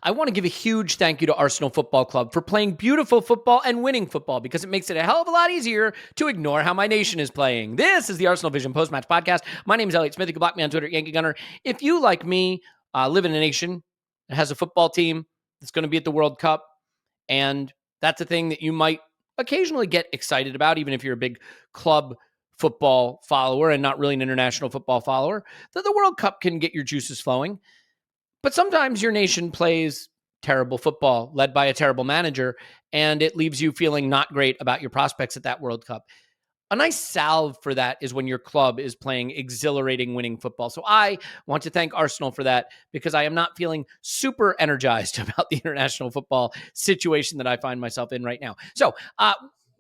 I want to give a huge thank you to Arsenal Football Club for playing beautiful football and winning football, because it makes it a hell of a lot easier to ignore how my nation is playing. This is the ArsenalVision Post-Match Podcast. My name is Elliot Smith. You can block me on Twitter at Yankee Gunner. If you, like me, live in a nation that has a football team that's going to be at the World Cup, and that's a thing that you might occasionally get excited about, even if you're a big club football follower and not really an international football follower, that the World Cup can get your juices flowing. But sometimes your nation plays terrible football, led by a terrible manager, and it leaves you feeling not great about your prospects at that World Cup. A nice salve for that is when your club is playing exhilarating winning football. So I want to thank Arsenal for that, because I am not feeling super energized about the international football situation that I find myself in right now. So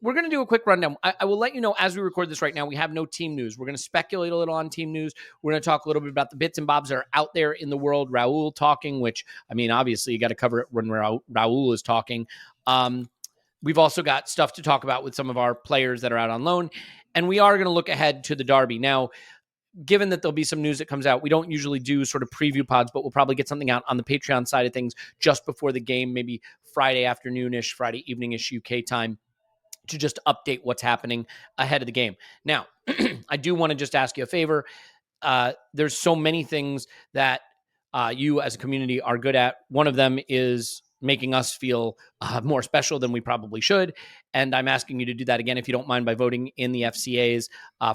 we're going to do a quick rundown. I will let you know, as we record this right now, we have no team news. We're going to speculate a little on team news. We're going to talk a little bit about the bits and bobs that are out there in the world. Raul talking, which, I mean, obviously you got to cover it when Raul is talking. We've also got stuff to talk about with some of our players that are out on loan. And we are going to look ahead to the Derby. Now, given that there'll be some news that comes out, we don't usually do sort of preview pods, but we'll probably get something out on the Patreon side of things just before the game, maybe Friday afternoon-ish, Friday evening-ish UK time, to just update what's happening ahead of the game. Now, I do want to just ask you a favor. There's so many things that you as a community are good at. One of them is making us feel more special than we probably should. And I'm asking you to do that again, if you don't mind, by voting in the FCAs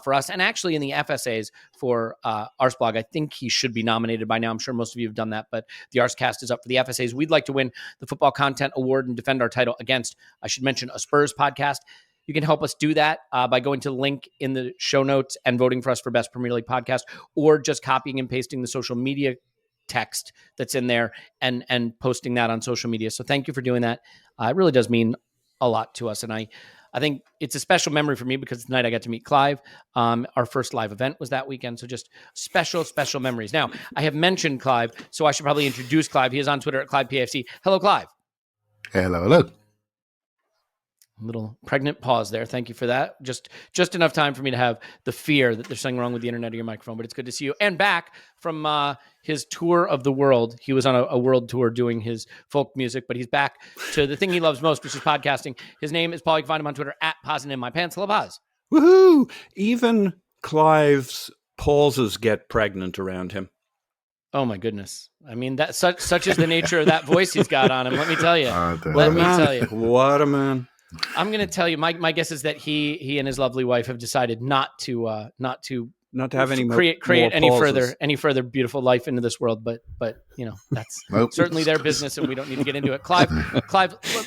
for us, and actually in the FSAs for Arsblog. I think he should be nominated by now. I'm sure most of you have done that, but the Arscast is up for the FSAs. We'd like to win the Football Content Award and defend our title against, I should mention, a Spurs podcast. You can help us do that by going to the link in the show notes and voting for us for Best Premier League Podcast, or just copying and pasting the social media text that's in there and posting that on social media. So thank you for doing that. It really does mean a lot to us. And I think it's a special memory for me, because tonight I got to meet Clive. Our first live event was that weekend. So just special memories. Now, I have mentioned Clive, so I should probably introduce Clive. He is on Twitter at ClivePFC. Hello, Clive. Hello. Little pregnant pause there. Thank you for that. Just enough time for me to have the fear that there's something wrong with the internet or your microphone, but it's good to see you. And back from his tour of the world. He was on a world tour doing his folk music, but he's back to the thing he loves most, which is podcasting. His name is Paul. You can find him on Twitter at PausingInMyPants. Hello, Paz. Woohoo! Even Clive's pauses get pregnant around him. Oh my goodness. I mean, that such is the nature of that voice he's got on him. Let me tell you. What a man. I'm going to tell you, my guess is that he and his lovely wife have decided not to have any create any further beautiful life into this world. But you know, that's certainly their business, and we don't need to get into it. Clive,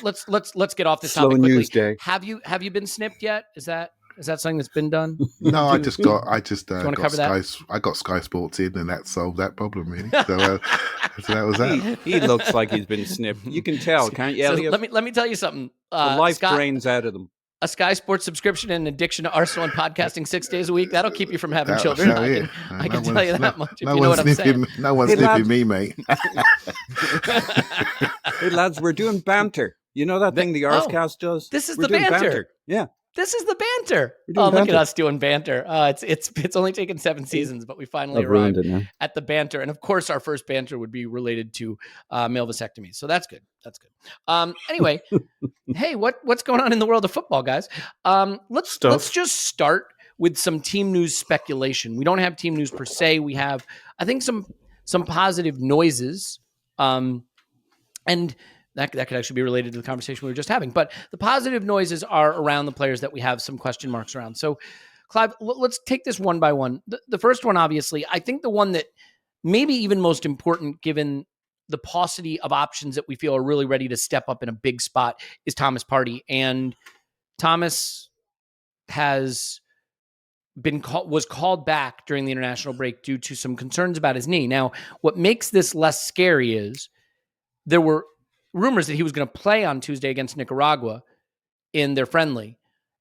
let's get off this topic quickly. News day. Have you been snipped yet? Is that something that's been done? No, I just got Sky. I got Sky Sports in, and that solved that problem really. So, so that was that. He looks like he's been snipped. You can tell, can't you, Elliot? So let me tell you something. The life drains out of them. A Sky Sports subscription and addiction to Arsenal and podcasting 6 days a week, that'll keep you from having children. I can tell you that much, if you know what I'm saying. No one's snipping me, mate. Hey, lads, we're doing banter. You know that thing the Arscast does? This is the banter. Yeah. This is the banter. Look at us doing banter. It's only taken 7 seasons, but we finally arrived at the banter. And of course, our first banter would be related to male vasectomies. So that's good. Anyway, hey, what's going on in the world of football, guys? Let's just start with some team news speculation. We don't have team news per se. We have, I think, some positive noises, and that could actually be related to the conversation we were just having. But the positive noises are around the players that we have some question marks around. So, Clive, let's take this one by one. The first one, obviously, I think the one that maybe even most important, given the paucity of options that we feel are really ready to step up in a big spot, is Thomas Partey. And Thomas was called back during the international break due to some concerns about his knee. Now, what makes this less scary is there were rumors that he was going to play on Tuesday against Nicaragua in their friendly.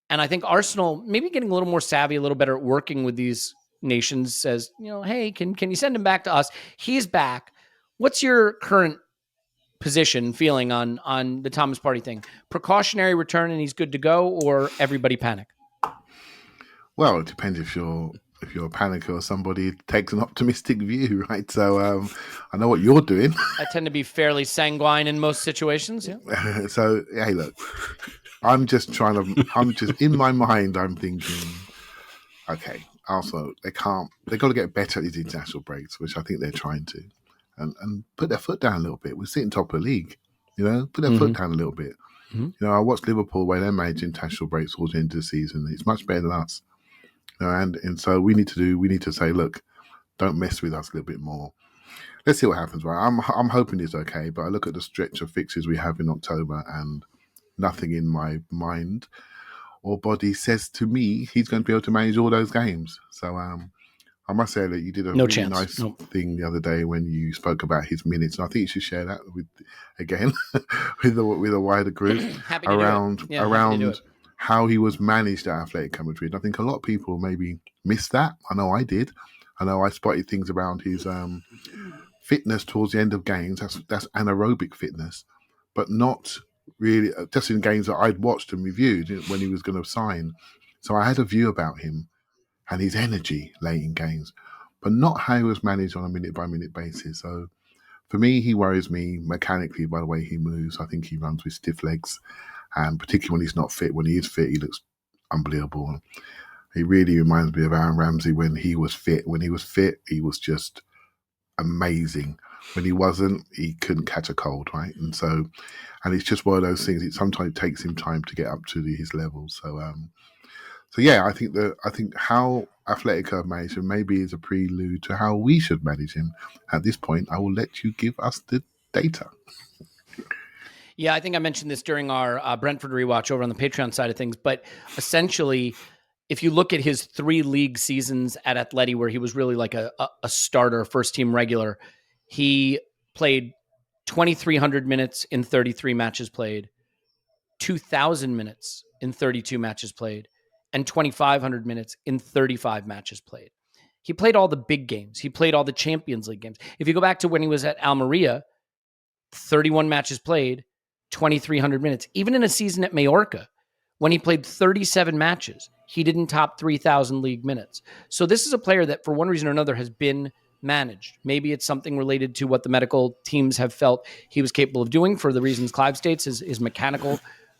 And I think Arsenal, maybe getting a little more savvy, a little better at working with these nations, says, hey, can you send him back to us? He's back. What's your current position, feeling on the Thomas Partey thing? Precautionary return and he's good to go, or everybody panic? Well, it depends if you're if you're a panicker or somebody takes an optimistic view, right? So I know what you're doing. I tend to be fairly sanguine in most situations. Yeah. So hey, look, I'm just in my mind, I'm thinking, okay, Arsenal, they've got to get better at these international breaks, which I think they're trying to, and put their foot down a little bit. We're sitting top of the league, put their foot down a little bit. I watched Liverpool where they manage international breaks towards the end of the season. It's much better than us. And so we need to say, look, don't mess with us a little bit more. Let's see what happens, right? I'm hoping it's okay, but I look at the stretch of fixtures we have in October and nothing in my mind or body says to me he's going to be able to manage all those games. So I must say that you did a really nice thing the other day when you spoke about his minutes, and I think you should share that with a wider group around how he was managed at Atletico Madrid. I think a lot of people maybe missed that. I know I did. I know I spotted things around his fitness towards the end of games. That's anaerobic fitness, but not really just in games that I'd watched and reviewed when he was going to sign. So I had a view about him and his energy late in games, but not how he was managed on a minute-by-minute basis. So for me, he worries me mechanically by the way he moves. I think he runs with stiff legs, and particularly when he's not fit. When he is fit, he looks unbelievable. He really reminds me of Aaron Ramsey when he was fit. When he was fit, he was just amazing. When he wasn't, he couldn't catch a cold, right? And it's just one of those things. It sometimes takes him time to get up to his level. So yeah, I think how Atletico managed him maybe is a prelude to how we should manage him. At this point, I will let you give us the data. Yeah, I think I mentioned this during our Brentford rewatch over on the Patreon side of things, but essentially, if you look at his 3 league seasons at Atleti, where he was really like a starter, first team regular, he played 2,300 minutes in 33 matches played, 2,000 minutes in 32 matches played, and 2,500 minutes in 35 matches played. He played all the big games. He played all the Champions League games. If you go back to when he was at Almeria, 31 matches played, 2,300 minutes. Even in a season at Mallorca, when he played 37 matches, he didn't top 3,000 league minutes. So this is a player that, for one reason or another, has been managed. Maybe it's something related to what the medical teams have felt he was capable of doing for the reasons Clive states, is mechanical.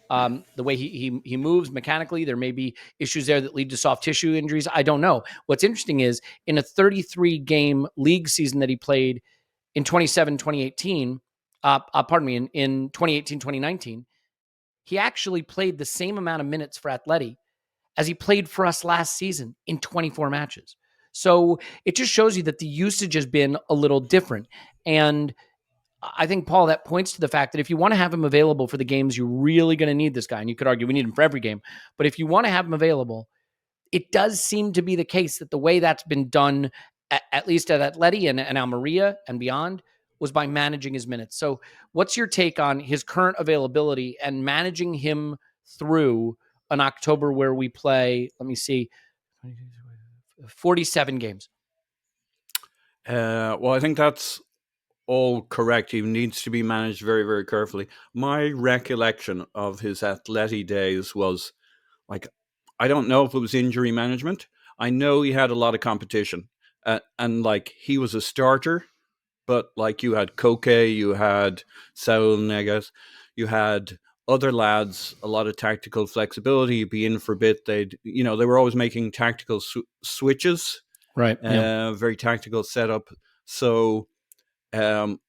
The way he moves mechanically, there may be issues there that lead to soft tissue injuries. I don't know. What's interesting is in a 33-game league season that he played in 2018, in 2019, he actually played the same amount of minutes for Atleti as he played for us last season in 24 matches. So it just shows you that the usage has been a little different. And I think, Paul, that points to the fact that if you want to have him available for the games, you're really going to need this guy. And you could argue we need him for every game. But if you want to have him available, it does seem to be the case that the way that's been done, at least at Atleti and Almeria and beyond, was by managing his minutes. So what's your take on his current availability and managing him through an October where we play, 47 games? Well, I think that's all correct. He needs to be managed very, very carefully. My recollection of his Atleti days was like, I don't know if it was injury management. I know he had a lot of competition, and like he was a starter, but like you had Koke, you had Saul Negas, you had other lads, a lot of tactical flexibility. You'd be in for a bit. They were always making tactical switches, right? Very tactical setup. So, and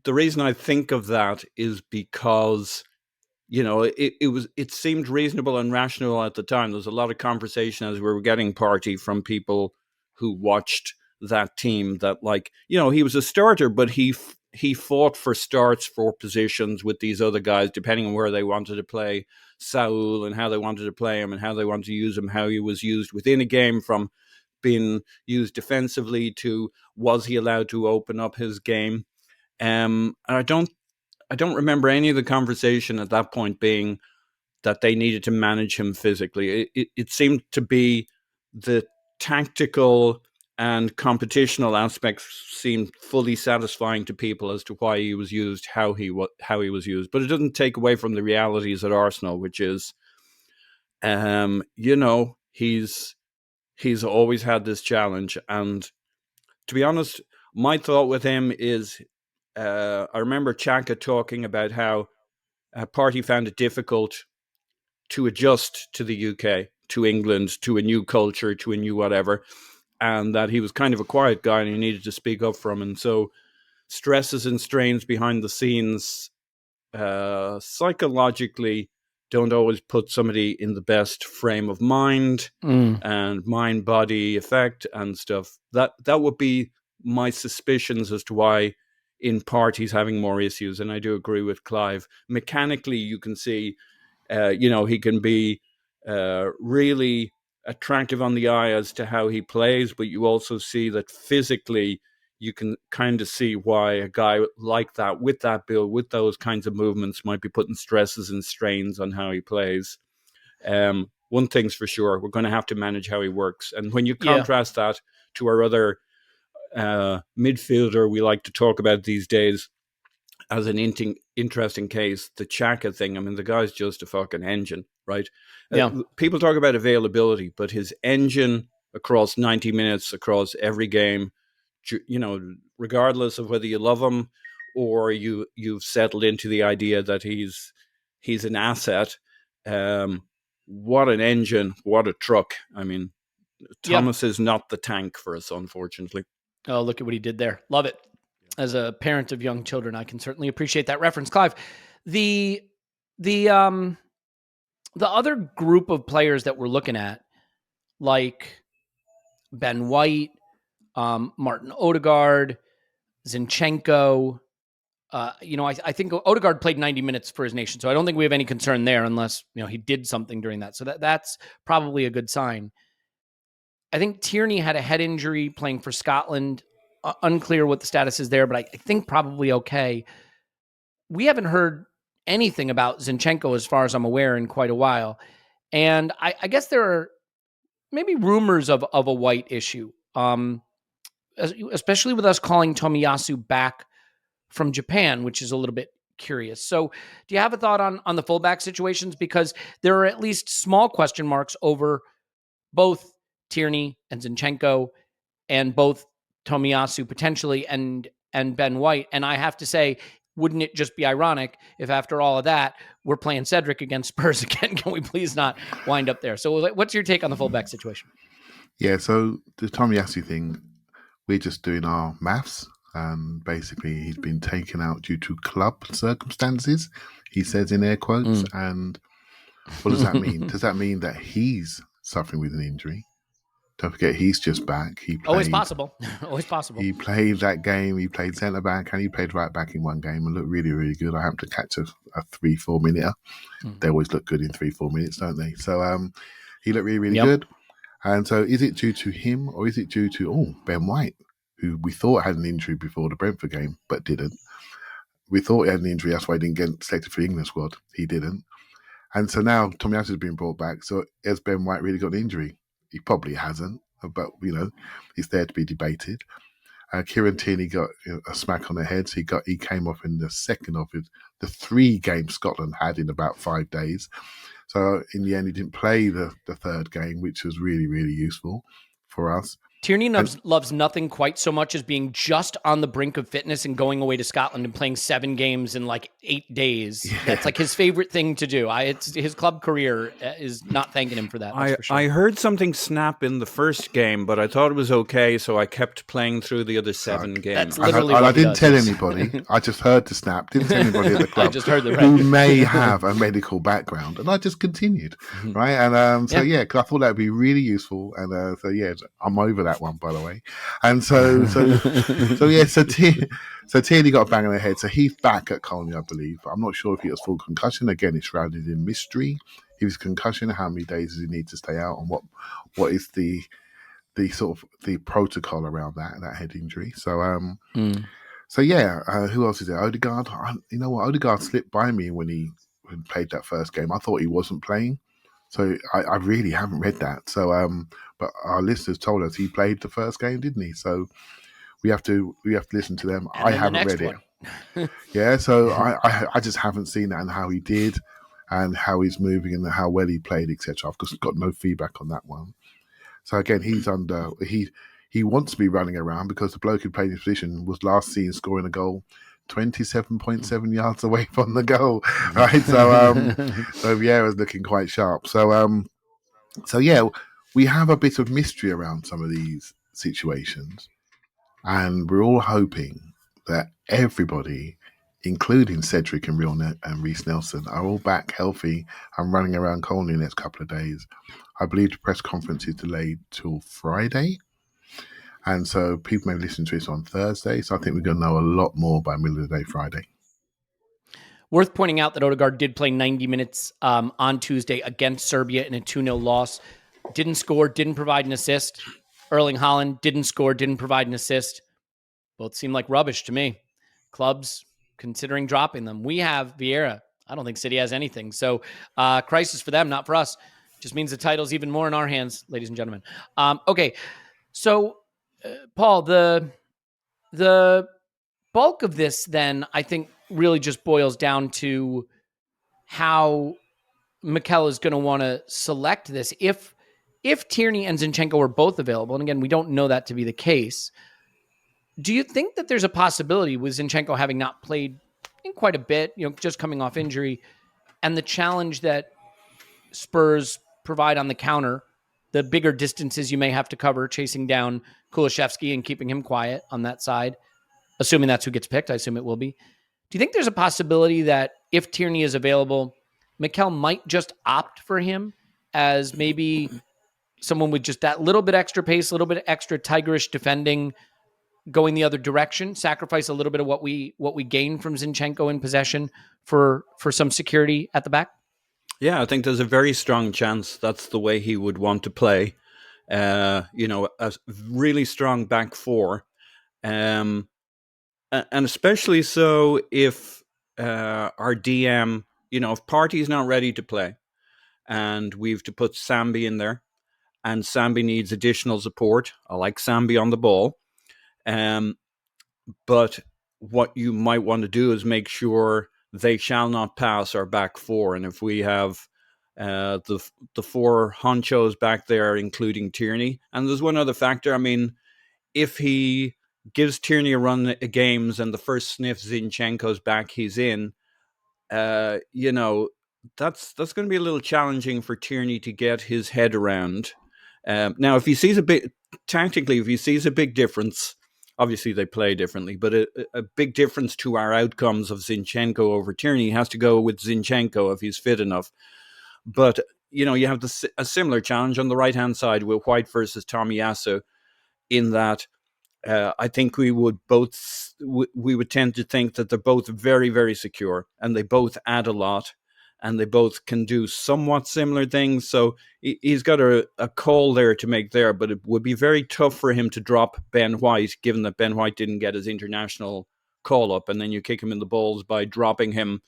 the reason I think of that is because it seemed reasonable and rational at the time. There was a lot of conversation as we were getting party from people who watched that team that, like, he was a starter, but he fought for starts for positions with these other guys, depending on where they wanted to play Saul and how they wanted to play him and how they wanted to use him, how he was used within a game, from being used defensively to was he allowed to open up his game. And I don't remember any of the conversation at that point being that they needed to manage him physically. It seemed to be the tactical and competitional aspects seemed fully satisfying to people as to why he was used, how he was used. But it doesn't take away from the realities at Arsenal, which is, he's he's always had this challenge. And to be honest, my thought with him is, I remember Xhaka talking about how Partey found it difficult to adjust to the UK, to England, to a new culture, to a new whatever, and that he was kind of a quiet guy and he needed to speak up for him. And so stresses and strains behind the scenes psychologically don't always put somebody in the best frame of mind and mind-body effect and stuff. That would be my suspicions as to why in part he's having more issues. And I do agree with Clive. Mechanically, you can see, he can be really attractive on the eye as to how he plays, but you also see that physically you can kind of see why a guy like that, with that build, with those kinds of movements, might be putting stresses and strains on how he plays. One thing's for sure, we're going to have to manage how he works. And when you contrast that to our other midfielder we like to talk about these days as an interesting case, the Xhaka thing. I mean, the guy's just a fucking engine, right? People talk about availability, but his engine across 90 minutes, across every game, regardless of whether you love him or you've settled into the idea that he's an asset. What an engine, what a truck. I mean, Thomas is not the tank for us, unfortunately. Oh, look at what he did there. Love it. As a parent of young children, I can certainly appreciate that reference. Clive, the other group of players that we're looking at, like Ben White, Martin Odegaard, Zinchenko, I think Odegaard played 90 minutes for his nation, so I don't think we have any concern there unless, he did something during that. So that's probably a good sign. I think Tierney had a head injury playing for Scotland. Unclear what the status is there, but I think probably okay. We haven't heard anything about Zinchenko, as far as I'm aware, in quite a while. And I guess there are maybe rumors of a White issue, especially with us calling Tomiyasu back from Japan, which is a little bit curious. So do you have a thought on the fullback situations? Because there are at least small question marks over both Tierney and Zinchenko and both Tomiyasu potentially and Ben White. And I have to say, wouldn't it just be ironic if after all of that, we're playing Cedric against Spurs again? Can we please not wind up there? So what's your take on the fullback situation? Yeah, so the Tomiyasu thing, we're just doing our maths. And basically, he's been taken out due to club circumstances, he says in air quotes. And what does that mean? Does that mean that he's suffering with an injury? Don't forget, he's just back. He played, always possible. Always possible. He played that game. He played centre back and he played right back in one game and looked really, really good. I happened to catch a 3-4 minute. They always look good in 3-4 minutes, don't they? So he looked really, really good. And so, is it due to him or is it due to Ben White, who we thought had an injury before the Brentford game, but didn't? We thought he had an injury, that's why he didn't get selected for the England squad. He didn't. And so now Tomiyasu has been brought back. So has Ben White really got an injury? He probably hasn't, but, it's there to be debated. Kieran Tierney got a smack on the head. So he came off in the second of the 3 games Scotland had in about 5 days. So in the end, he didn't play the third game, which was really, really useful for us. Tierney loves nothing quite so much as being just on the brink of fitness and going away to Scotland and playing 7 games in like 8 days. Yeah. That's like his favorite thing to do. It's his club career is not thanking him for that. For sure. I heard something snap in the first game, but I thought it was okay, so I kept playing through the other 7 games. That's literally I didn't tell anybody. I just heard the snap. Didn't tell anybody at the club. I just heard who may have a medical background, and I just continued, right? And because I thought that would be really useful, and I'm over that one, by the way. And so Tierney got a bang on the head. So he's back at Colney, I believe. I'm not sure if he has full concussion. Again, it's shrouded in mystery. He was concussion. How many days does he need to stay out? And what is the sort of the protocol around that head injury? So who else is there? Odegaard. You know what? Odegaard slipped by me when he played that first game. I thought he wasn't playing. So I really haven't read that. So but our listeners told us he played the first game, didn't he? So we have to listen to them. And I haven't read it. Yeah, so I just haven't seen that and how he did and how he's moving and how well he played, etc. I've just got no feedback on that one. So again, he wants to be running around because the bloke who played his position was last seen scoring a goal 27.7 yards away from the goal, right? So Vieira's looking quite sharp. So yeah, we have a bit of mystery around some of these situations, and we're all hoping that everybody, including Cedric and Reece Nelson, are all back healthy and running around Colney in the next couple of days. I believe the press conference is delayed till Friday. And so people may listen to this on Thursday. So I think we're going to know a lot more by middle of the day Friday. Worth pointing out that Odegaard did play 90 minutes on Tuesday against Serbia in a 2-0 loss. Didn't score, didn't provide an assist. Erling Haaland didn't score, didn't provide an assist. Both seem like rubbish to me. Clubs considering dropping them. We have Vieira. I don't think City has anything. So crisis for them, not for us. Just means the title's even more in our hands, ladies and gentlemen. Okay, so Paul, the bulk of this then, I think, really just boils down to how Mikel is going to want to select this. If Tierney and Zinchenko are both available, and again, we don't know that to be the case, do you think that there's a possibility with Zinchenko having not played in quite a bit, just coming off injury, and the challenge that Spurs provide on the counter, the bigger distances you may have to cover, chasing down Kulusevski and keeping him quiet on that side, assuming that's who gets picked, I assume it will be. Do you think there's a possibility that if Tierney is available, Mikel might just opt for him as maybe someone with just that little bit extra pace, a little bit extra tigerish defending, going the other direction, sacrifice a little bit of what we gain from Zinchenko in possession for some security at the back? Yeah, I think there's a very strong chance that's the way he would want to play. A really strong back four. And especially so if our DM, if Partey's not ready to play and we've to put Sambi in there and Sambi needs additional support. I like Sambi on the ball. But what you might want to do is make sure they shall not pass our back four. And if we have the four honchos back there, including Tierney, and there's one other factor. I mean, if he gives Tierney a run at games and the first sniff Zinchenko's back he's in, that's going to be a little challenging for Tierney to get his head around. Now, if he sees if he sees a big difference, obviously they play differently, but a big difference to our outcomes of Zinchenko over Tierney has to go with Zinchenko if he's fit enough. But, you have a similar challenge on the right-hand side with White versus Tomiyasu, in that I think we would tend to think that they're both very, very secure and they both add a lot and they both can do somewhat similar things. So he's got a call there to make there, but it would be very tough for him to drop Ben White, given that Ben White didn't get his international call up, and then you kick him in the balls by dropping him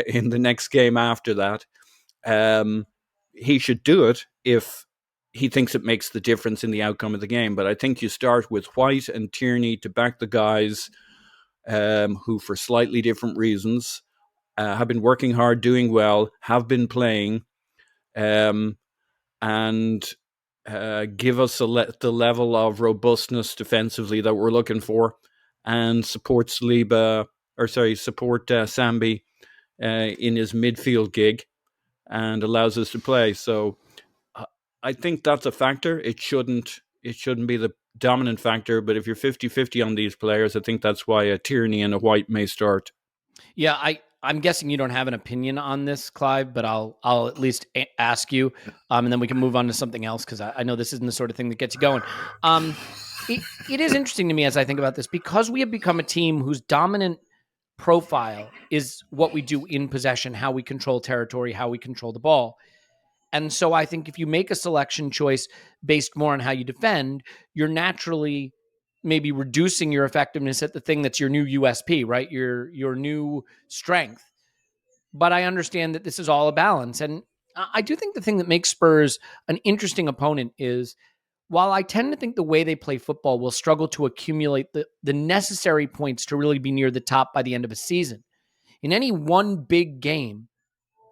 in the next game after that. He should do it if he thinks it makes the difference in the outcome of the game. But I think you start with White and Tierney to back the guys who, for slightly different reasons, have been working hard, doing well, have been playing, and give us the level of robustness defensively that we're looking for, and support Sambi in his midfield gig, and allows us to play. So I think that's a factor. It shouldn't be the dominant factor, but if you're 50-50 on these players, I think that's why a Tierney and a White may start. Yeah, I'm guessing you don't have an opinion on this, Clive, but I'll at least ask you, and then we can move on to something else, because I know this isn't the sort of thing that gets you going. It is interesting to me as I think about this, because we have become a team whose dominant profile is what we do in possession, how we control territory, how we control the ball. And so I think if you make a selection choice based more on how you defend, you're naturally maybe reducing your effectiveness at the thing that's your new USP, right? Your new strength. But I understand that this is all a balance. And I do think the thing that makes Spurs an interesting opponent is, while I tend to think the way they play football will struggle to accumulate the necessary points to really be near the top by the end of a season, in any one big game,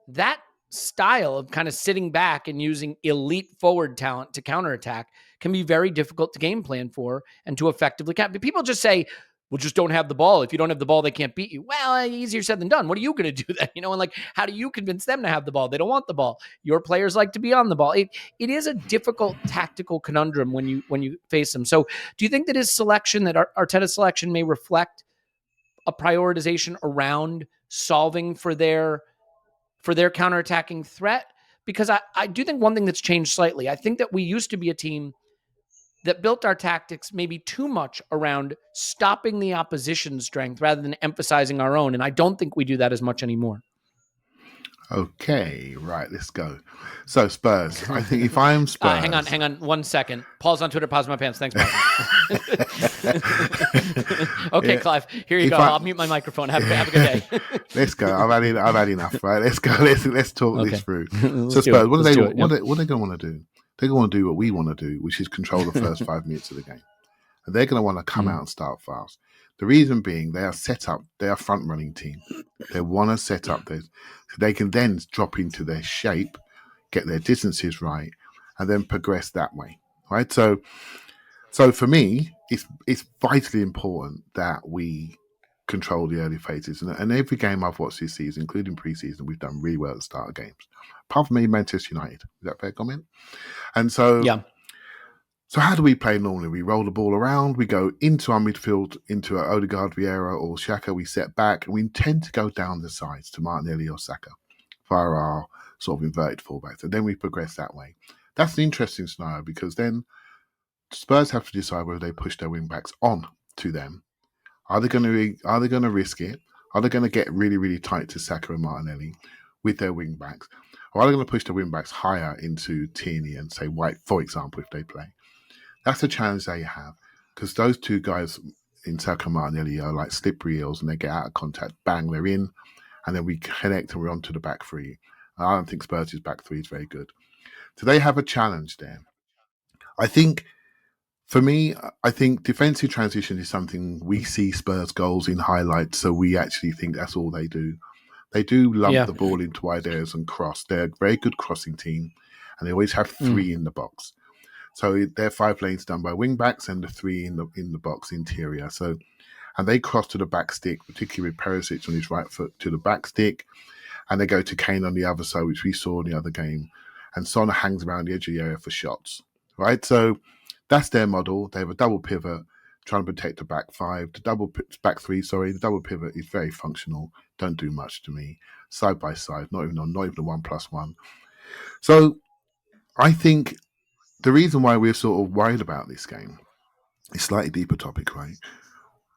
that style of kind of sitting back and using elite forward talent to counterattack can be very difficult to game plan for and to effectively count. People just say, well, just don't have the ball. If you don't have the ball, they can't beat you. Well, easier said than done. What are you going to do then? And like, how do you convince them to have the ball? They don't want the ball. Your players like to be on the ball. It is a difficult tactical conundrum when you face them. So do you think that his selection, that Arteta's selection may reflect a prioritization around solving for their counterattacking threat? Because I do think one thing that's changed slightly, I think that we used to be a team that built our tactics maybe too much around stopping the opposition's strength rather than emphasizing our own. And I don't think we do that as much anymore. Okay, right, let's go. So Spurs, I think if I'm Spurs... hang on 1 second. Paul's on Twitter, pause my pants. Thanks, Paul. Okay, yeah. Clive, here you go. I'll mute my microphone. Have a good day. Let's go. I've had enough, right? Let's go. Let's talk this through. So Spurs, what are they going to want to do? They're going to do what we want to do, which is control the first 5 minutes of the game. And they're going to want to come out and start fast. The reason being, they are set up. They are front-running team. They want to set up this, so they can then drop into their shape, get their distances right, and then progress that way, right? So for me, it's vitally important that we control the early phases. And every game I've watched this season, including pre-season, we've done really well at the start of games. Apart from maybe Manchester United. Is that a fair comment? And so, yeah. So how do we play normally? We roll the ball around, we go into our midfield, into our Odegaard, Vieira or Xhaka, we set back, and we tend to go down the sides to Martinelli or Saka via our sort of inverted fullbacks. And then we progress that way. That's an interesting scenario because then Spurs have to decide whether they push their wing-backs on to them. Are they going to risk it? Are they going to get really, really tight to Saka and Martinelli with their wing-backs? Or are they going to push the wing-backs higher into Tierney and, say, White, for example, if they play? That's the challenge they have because those two guys in Saka and Martinelli are like slippery eels and they get out of contact, bang, they're in, and then we connect and we're on to the back three. And I don't think Spurs' back three is very good. So they have a challenge there. I think, for me, defensive transition is something we see Spurs goals in highlights, so we actually think that's all they do. They do lump the ball into wide areas and cross. They're a very good crossing team, and they always have three in the box. So their 5 lanes done by wing backs and the 3 in the box interior. So, and they cross to the back stick, particularly with Perisic on his right foot to the back stick, and they go to Kane on the other side, which we saw in the other game. And Son hangs around the edge of the area for shots, right? So that's their model. They have a double pivot trying to protect the back 5. The back 3, the double pivot is very functional. Don't do much to me. Side by side, not even a 1+1. So I think the reason why we're sort of worried about this game is slightly deeper topic, right?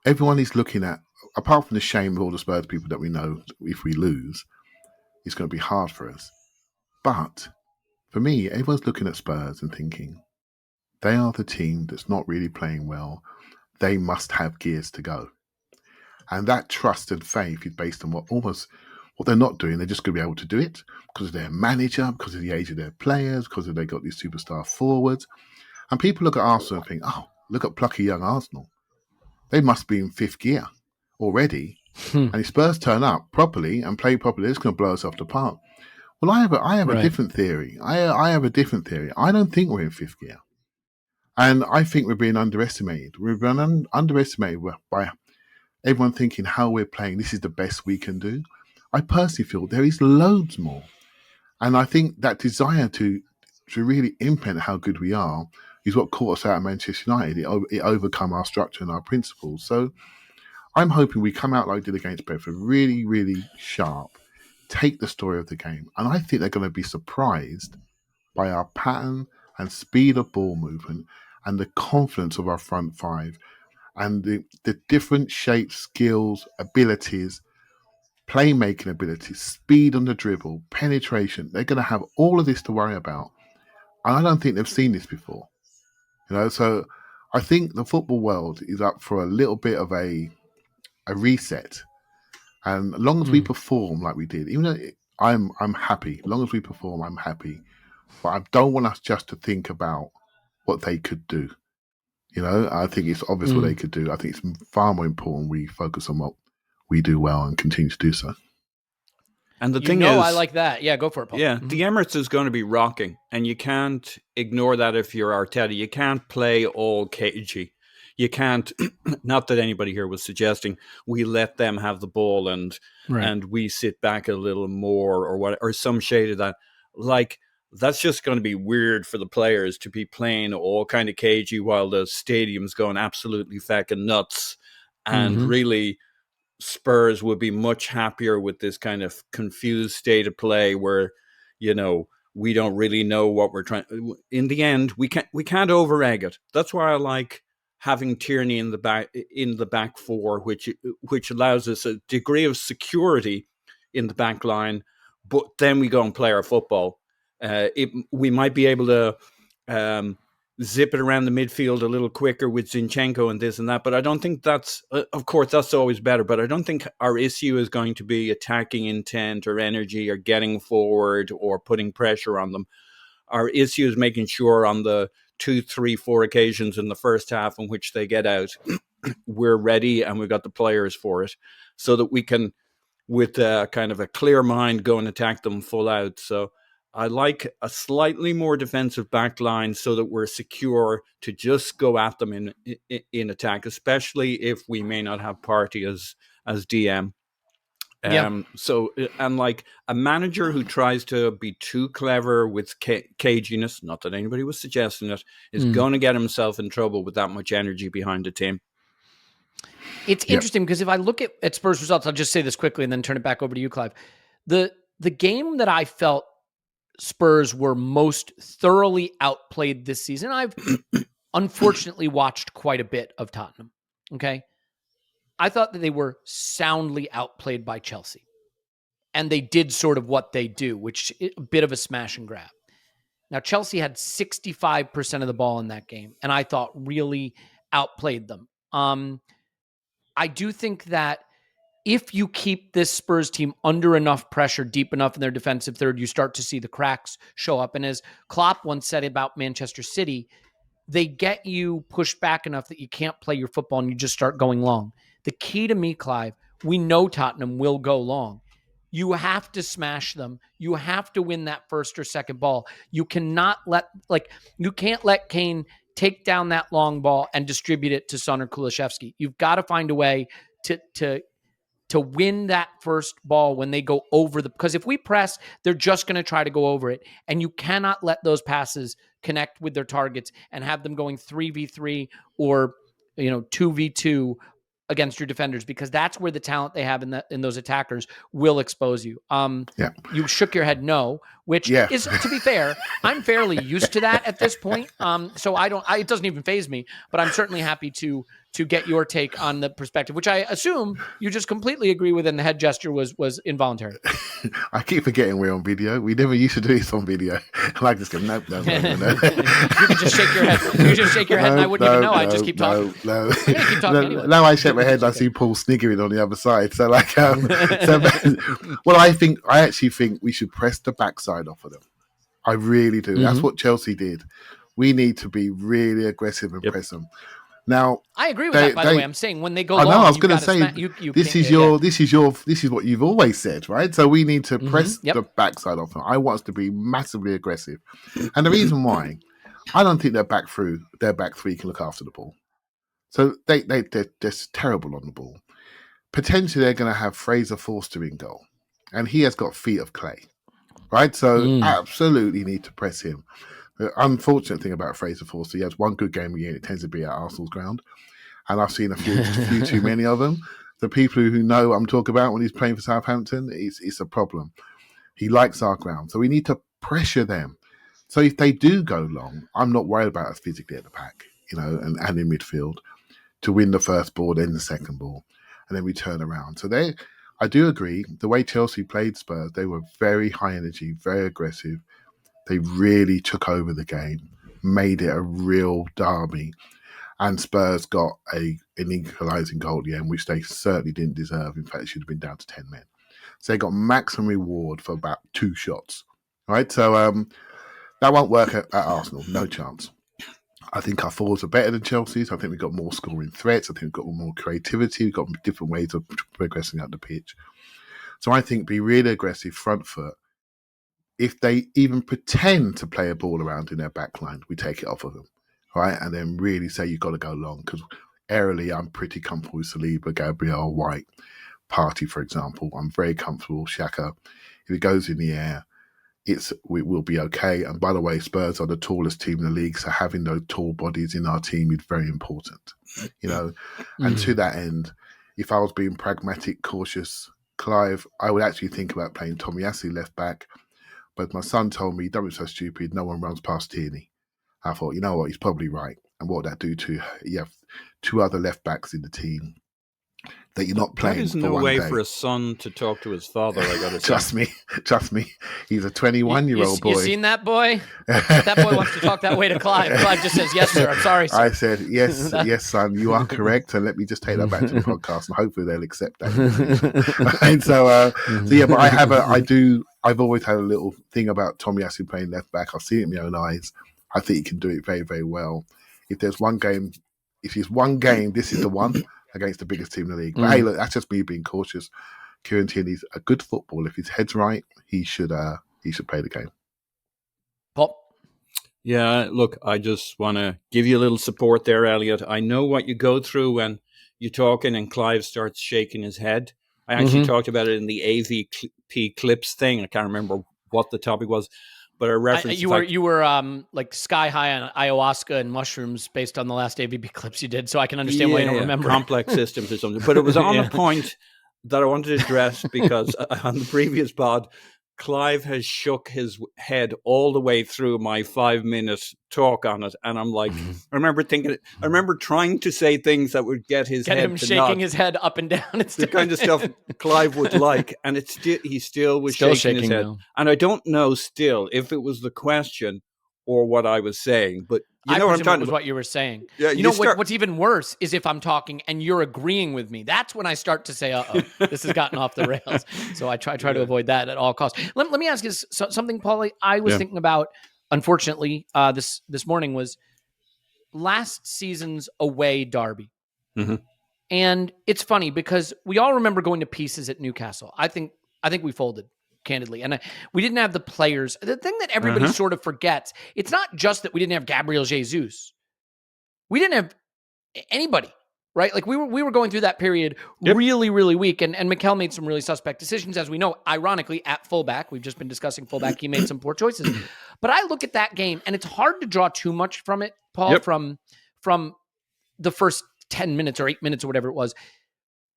Everyone is looking at, apart from the shame of all the Spurs people that we know, if we lose, it's going to be hard for us. But for me, everyone's looking at Spurs and thinking, they are the team that's not really playing well. They must have gears to go. And that trust and faith is based on what they're not doing. They're just going to be able to do it because of their manager, because of the age of their players, because they got these superstar forwards. And people look at Arsenal and think, oh, look at plucky young Arsenal. They must be in 5th gear already. And if Spurs turn up properly and play properly, it's going to blow us off the park. Well, I have a different theory. I have a different theory. I don't think we're in 5th gear. And I think we're being underestimated. We're being underestimated by everyone thinking how we're playing. This is the best we can do. I personally feel there is loads more. And I think that desire to really implement how good we are is what caught us out of Manchester United. It overcome our structure and our principles. So I'm hoping we come out like we did against Brentford, really, really sharp, take the story of the game. And I think they're going to be surprised by our pattern and speed of ball movement and the confidence of our front 5 and the different shapes, skills, abilities, playmaking abilities, speed on the dribble, penetration. They're going to have all of this to worry about. And I don't think they've seen this before. So I think the football world is up for a little bit of a reset. And as long as we perform like we did, even though I'm happy. As long as we perform, I'm happy. But I don't want us just to think about what they could do. I think it's obvious what they could do. I think it's far more important we focus on what we do well and continue to do so. And the thing is, I like that. Yeah, go for it, Paul. Yeah, the Emirates is going to be rocking, and you can't ignore that if you're Arteta. You can't play all cagey. You can't, not that anybody here was suggesting we let them have the ball and we sit back a little more or some shade of that. Like, that's just going to be weird for the players to be playing all kind of cagey while the stadium's going absolutely fucking nuts. And really, Spurs would be much happier with this kind of confused state of play where, we don't really know what we're trying. In the end, we can't over-egg it. That's why I like having Tierney in the back four, which allows us a degree of security in the back line, but then we go and play our football. We might be able to zip it around the midfield a little quicker with Zinchenko and this and that, but I don't think that's, of course, that's always better, but I don't think our issue is going to be attacking intent or energy or getting forward or putting pressure on them. Our issue is making sure on the 2, 3, 4 occasions in the first half in which they get out, we're ready and we've got the players for it so that we can, with kind of a clear mind, go and attack them full out. So I like a slightly more defensive back line so that we're secure to just go at them in attack, especially if we may not have Partey as DM. So, and like a manager who tries to be too clever with caginess, not that anybody was suggesting it, is going to get himself in trouble with that much energy behind the team. It's interesting because if I look at Spurs results, I'll just say this quickly and then turn it back over to you, Clive. The game that I felt Spurs were most thoroughly outplayed this season, I've unfortunately watched quite a bit of Tottenham. Okay. I thought that they were soundly outplayed by Chelsea. And they did sort of what they do, which is a bit of a smash and grab. Now, Chelsea had 65% of the ball in that game, and I thought really outplayed them. I do think that if you keep this Spurs team under enough pressure, deep enough in their defensive third, you start to see the cracks show up. And as Klopp once said about Manchester City, they get you pushed back enough that you can't play your football and you just start going long. The key to me, Clive, we know Tottenham will go long. You have to smash them. You have to win that first or second ball. You cannot you can't let Kane take down that long ball and distribute it to Son or Kulusevski. You've got to find a way to win that first ball when they go over because if we press, they're just going to try to go over it. And you cannot let those passes connect with their targets and have them going 3v3 or 2v2 against your defenders, because that's where the talent they have in those attackers will expose you. You shook your head no, which is, to be fair, I'm fairly used to that at this point. So it doesn't even faze me, but I'm certainly happy to get your take on the perspective, which I assume you just completely agree with, and the head gesture was involuntary. I keep forgetting we're on video. We never used to do this on video. I just go, nope. No. You can just shake your head. You just shake your head, and I wouldn't even know. I just keep talking. No. Keep talking anyway. Now I shake my head, and I see Paul sniggering on the other side. So, I actually think we should press the backside off of them. I really do. That's what Chelsea did. We need to be really aggressive and press them. Now, I agree with that. By the way, I'm saying when they go long, I was going to say this is what you've always said, right? So we need to press the backside off them. I want us to be massively aggressive, and the reason why, I don't think their back three can look after the ball. So they're just terrible on the ball. Potentially, they're going to have Fraser Forster in goal, and he has got feet of clay, right? So absolutely need to press him. The unfortunate thing about Fraser Forster, he has one good game a year, and it tends to be at Arsenal's ground. And I've seen a few too many of them. The people who know what I'm talking about when he's playing for Southampton, it's a problem. He likes our ground. So we need to pressure them. So if they do go long, I'm not worried about us physically at the back, and in midfield to win the first ball, then the second ball, and then we turn around. So I do agree, the way Chelsea played Spurs, they were very high energy, very aggressive. They really took over the game, made it a real derby, and Spurs got an equalising goal at the end, which they certainly didn't deserve. In fact, it should have been down to 10 men. So they got maximum reward for about 2 shots, right? So that won't work at Arsenal, no chance. I think our forwards are better than Chelsea's. I think we've got more scoring threats. I think we've got more creativity. We've got different ways of progressing up the pitch. So I think be really aggressive, front foot. If they even pretend to play a ball around in their back line, we take it off of them, right? And then really say you've got to go long, because aerially I'm pretty comfortable with Saliba, Gabriel, White, Partey, for example. I'm very comfortable. Xhaka, if it goes in the air, we will be okay. And by the way, Spurs are the tallest team in the league, so having those tall bodies in our team is very important, you know. And to that end, if I was being pragmatic, cautious, Clive, I would actually think about playing Tomiyasu left back. But my son told me, don't be so stupid, no one runs past Tierney. I thought, you know what, he's probably right. And what would that do to, you have two other left backs in the team that you're not playing. That is no way for a son to talk to his father, I gotta say. Trust me. He's a 21-year-old boy. You seen that boy? That boy wants to talk that way to Clive. Clive just says, yes, sir. I'm sorry, sir. I said, yes, son, you are correct. And let me just take that back to the podcast, and hopefully they'll accept that. And so yeah, but I've always had a little thing about Tomiyasu playing left back. I've seen it in my own eyes. I think he can do it very, very well. If there's one game, this is the one against the biggest team in the league. But hey, look, that's just me being cautious. Kieran Tierney's a good footballer. If his head's right, he should play the game. Pop. Yeah, look, I just want to give you a little support there, Elliot. I know what you go through when you're talking and Clive starts shaking his head. I actually talked about it in the AVP clips thing. I can't remember what the topic was, but I referenced you were like sky high on ayahuasca and mushrooms based on the last AVP clips you did, so I can understand why you don't remember. Complex systems or something. But it was on a point that I wanted to address because on the previous pod, Clive has shook his head all the way through my 5-minute talk on it. And I'm like, I remember trying to say things that would get him shaking nod. His head up and down. It's the kind of stuff Clive would like. And he still was shaking his head. Now. And I don't know still if it was the question or what I was saying, but you know what I'm talking about. What you were saying. Yeah, you know what's even worse is if I'm talking and you're agreeing with me. That's when I start to say, "Uh-oh, this has gotten off the rails." So I try to avoid that at all costs. Let me ask you something, Paulie. I was thinking about, unfortunately, this morning was last season's away Derby, and it's funny because we all remember going to pieces at Newcastle. I think we folded. Candidly. And we didn't have the players. The thing that everybody sort of forgets, it's not just that we didn't have Gabriel Jesus. We didn't have anybody, right? Like we were going through that period really, really weak. And Mikel made some really suspect decisions, as we know, ironically, at fullback. We've just been discussing fullback. He made some poor choices. But I look at that game, and it's hard to draw too much from it, Paul, from the first 10 minutes or 8 minutes or whatever it was.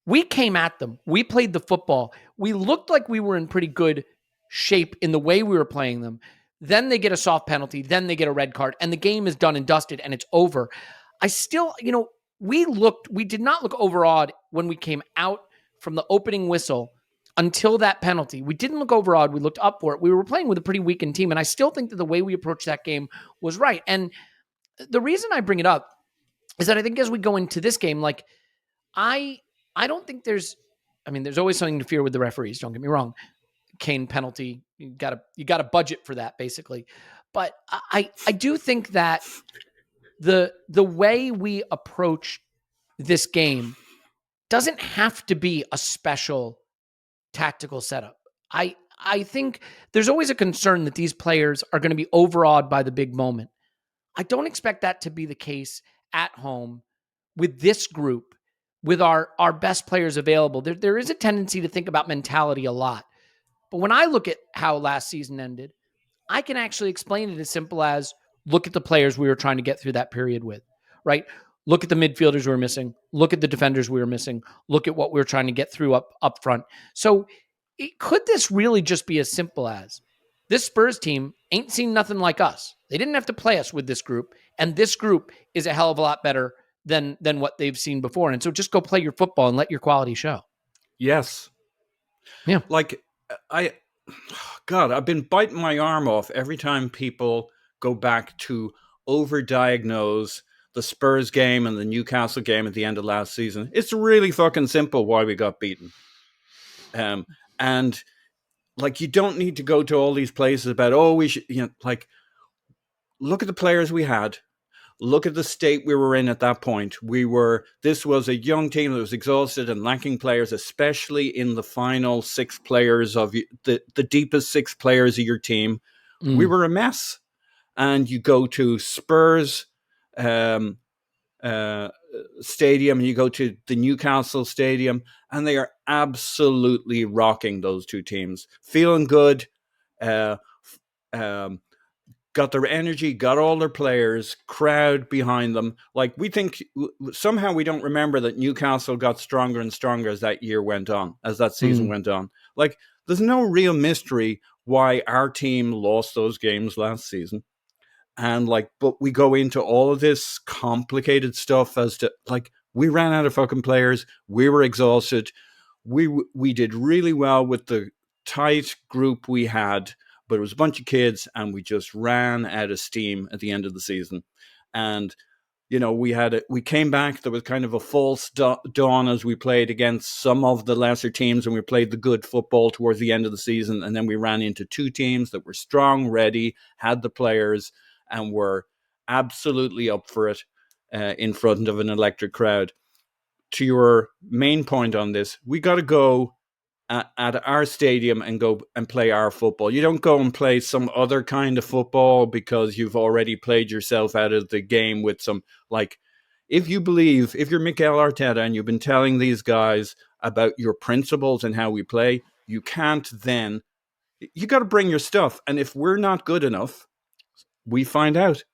We came at them. We played the football. We looked like we were in pretty good shape in the way we were playing them. Then they get a soft penalty. Then they get a red card. And the game is done and dusted and it's over. I still, we did not look overawed when we came out from the opening whistle until that penalty. We didn't look overawed. We looked up for it. We were playing with a pretty weakened team. And I still think that the way we approached that game was right. And the reason I bring it up is that I think as we go into this game, like I don't think there's always something to fear with the referees. Don't get me wrong. Kane penalty, you got a budget for that basically. But I do think that the way we approach this game doesn't have to be a special tactical setup. I think there's always a concern that these players are going to be overawed by the big moment. I don't expect that to be the case at home with this group. With our best players available, there is a tendency to think about mentality a lot. But when I look at how last season ended, I can actually explain it as simple as look at the players we were trying to get through that period with, right? Look at the midfielders we were missing. Look at the defenders we were missing. Look at what we were trying to get through up front. So could this really just be as simple as this Spurs team ain't seen nothing like us. They didn't have to play us with this group, and this group is a hell of a lot better than what they've seen before. And so just go play your football and let your quality show. Yes. Yeah. Like I've been biting my arm off every time people go back to overdiagnose the Spurs game and the Newcastle game at the end of last season. It's really fucking simple why we got beaten. And like, you don't need to go to all these places about, we should, like, look at the players we had. look at the state we were in at that point. This was a young team that was exhausted and lacking players, especially in the final 6 players of the deepest 6 players of your team. We were a mess. And you go to Spurs stadium, and you go to the Newcastle stadium, and they are absolutely rocking those two teams. Feeling good, got their energy, got all their players, crowd behind them. Like, we think somehow we don't remember that Newcastle got stronger and stronger as that year went on, as that season went on. Like, there's no real mystery why our team lost those games last season. And but we go into all of this complicated stuff as to, like, we ran out of fucking players. We were exhausted. We did really well with the tight group we had, but it was a bunch of kids, and we just ran out of steam at the end of the season. And, we came back. There was kind of a false dawn as we played against some of the lesser teams, and we played the good football towards the end of the season. And then we ran into 2 teams that were strong, ready, had the players, and were absolutely up for it in front of an electric crowd. To your main point on this, we got to go at our stadium and go and play our football. You don't go and play some other kind of football because you've already played yourself out of the game with some, if you're Mikel Arteta and you've been telling these guys about your principles and how we play, you got to bring your stuff. And if we're not good enough, we find out,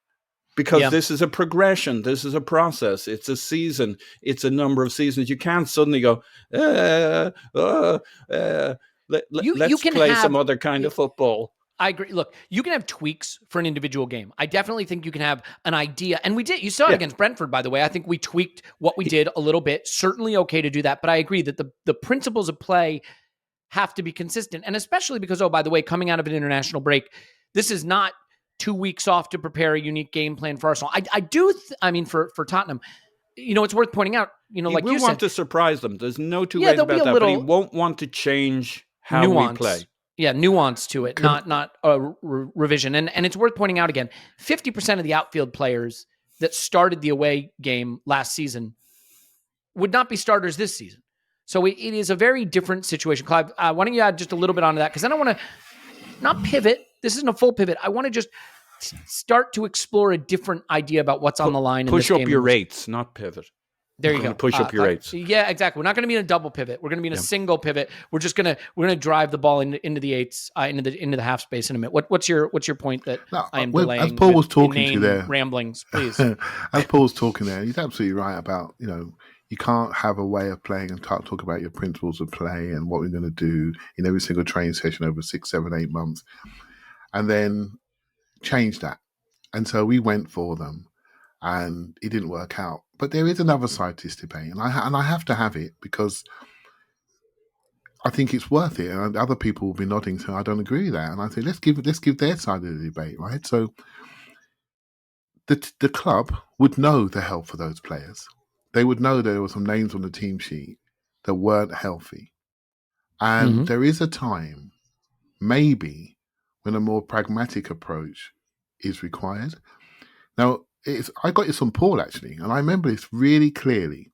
because this is a progression. This is a process. It's a season. It's a number of seasons. You can't suddenly go, let's play some other kind of football. I agree. Look, you can have tweaks for an individual game. I definitely think you can have an idea. And we did. You saw it against Brentford, by the way. I think we tweaked what we did a little bit. Certainly okay to do that. But I agree that the principles of play have to be consistent. And especially because, by the way, coming out of an international break, this is not 2 weeks off to prepare a unique game plan for Arsenal. For Tottenham, it's worth pointing out, like you said, want to surprise them. There's no two ways about that, but he won't want to change how we play. Yeah, nuance to it, not a revision. And it's worth pointing out again, 50% of the outfield players that started the away game last season would not be starters this season. So it is a very different situation. Clive, why don't you add just a little bit onto that? Because then I want to not pivot. This isn't a full pivot. I want to just start to explore a different idea about what's on the line. Push up your rates, not pivot. There you go. Push up your rates. Yeah, exactly. We're not going to be in a double pivot. We're going to be in a single pivot. We're going to drive the ball into the eights, into the half space in a minute. What's your point that I am delaying? As Paul was talking to you there, ramblings, please. As Paul was talking there, he's absolutely right about you can't have a way of playing and talk about your principles of play and what we're going to do in every single training session over 6, 7, 8 months, and then change that. And so we went for them, and it didn't work out. But there is another side to this debate, and I have to have it because I think it's worth it. And other people will be nodding, so I don't agree with that. And I say let's give their side of the debate, right? So the club would know the health for those players. They would know there were some names on the team sheet that weren't healthy, and there is a time, maybe, when a more pragmatic approach is required. Now, I got this from Paul, actually, and I remember this really clearly.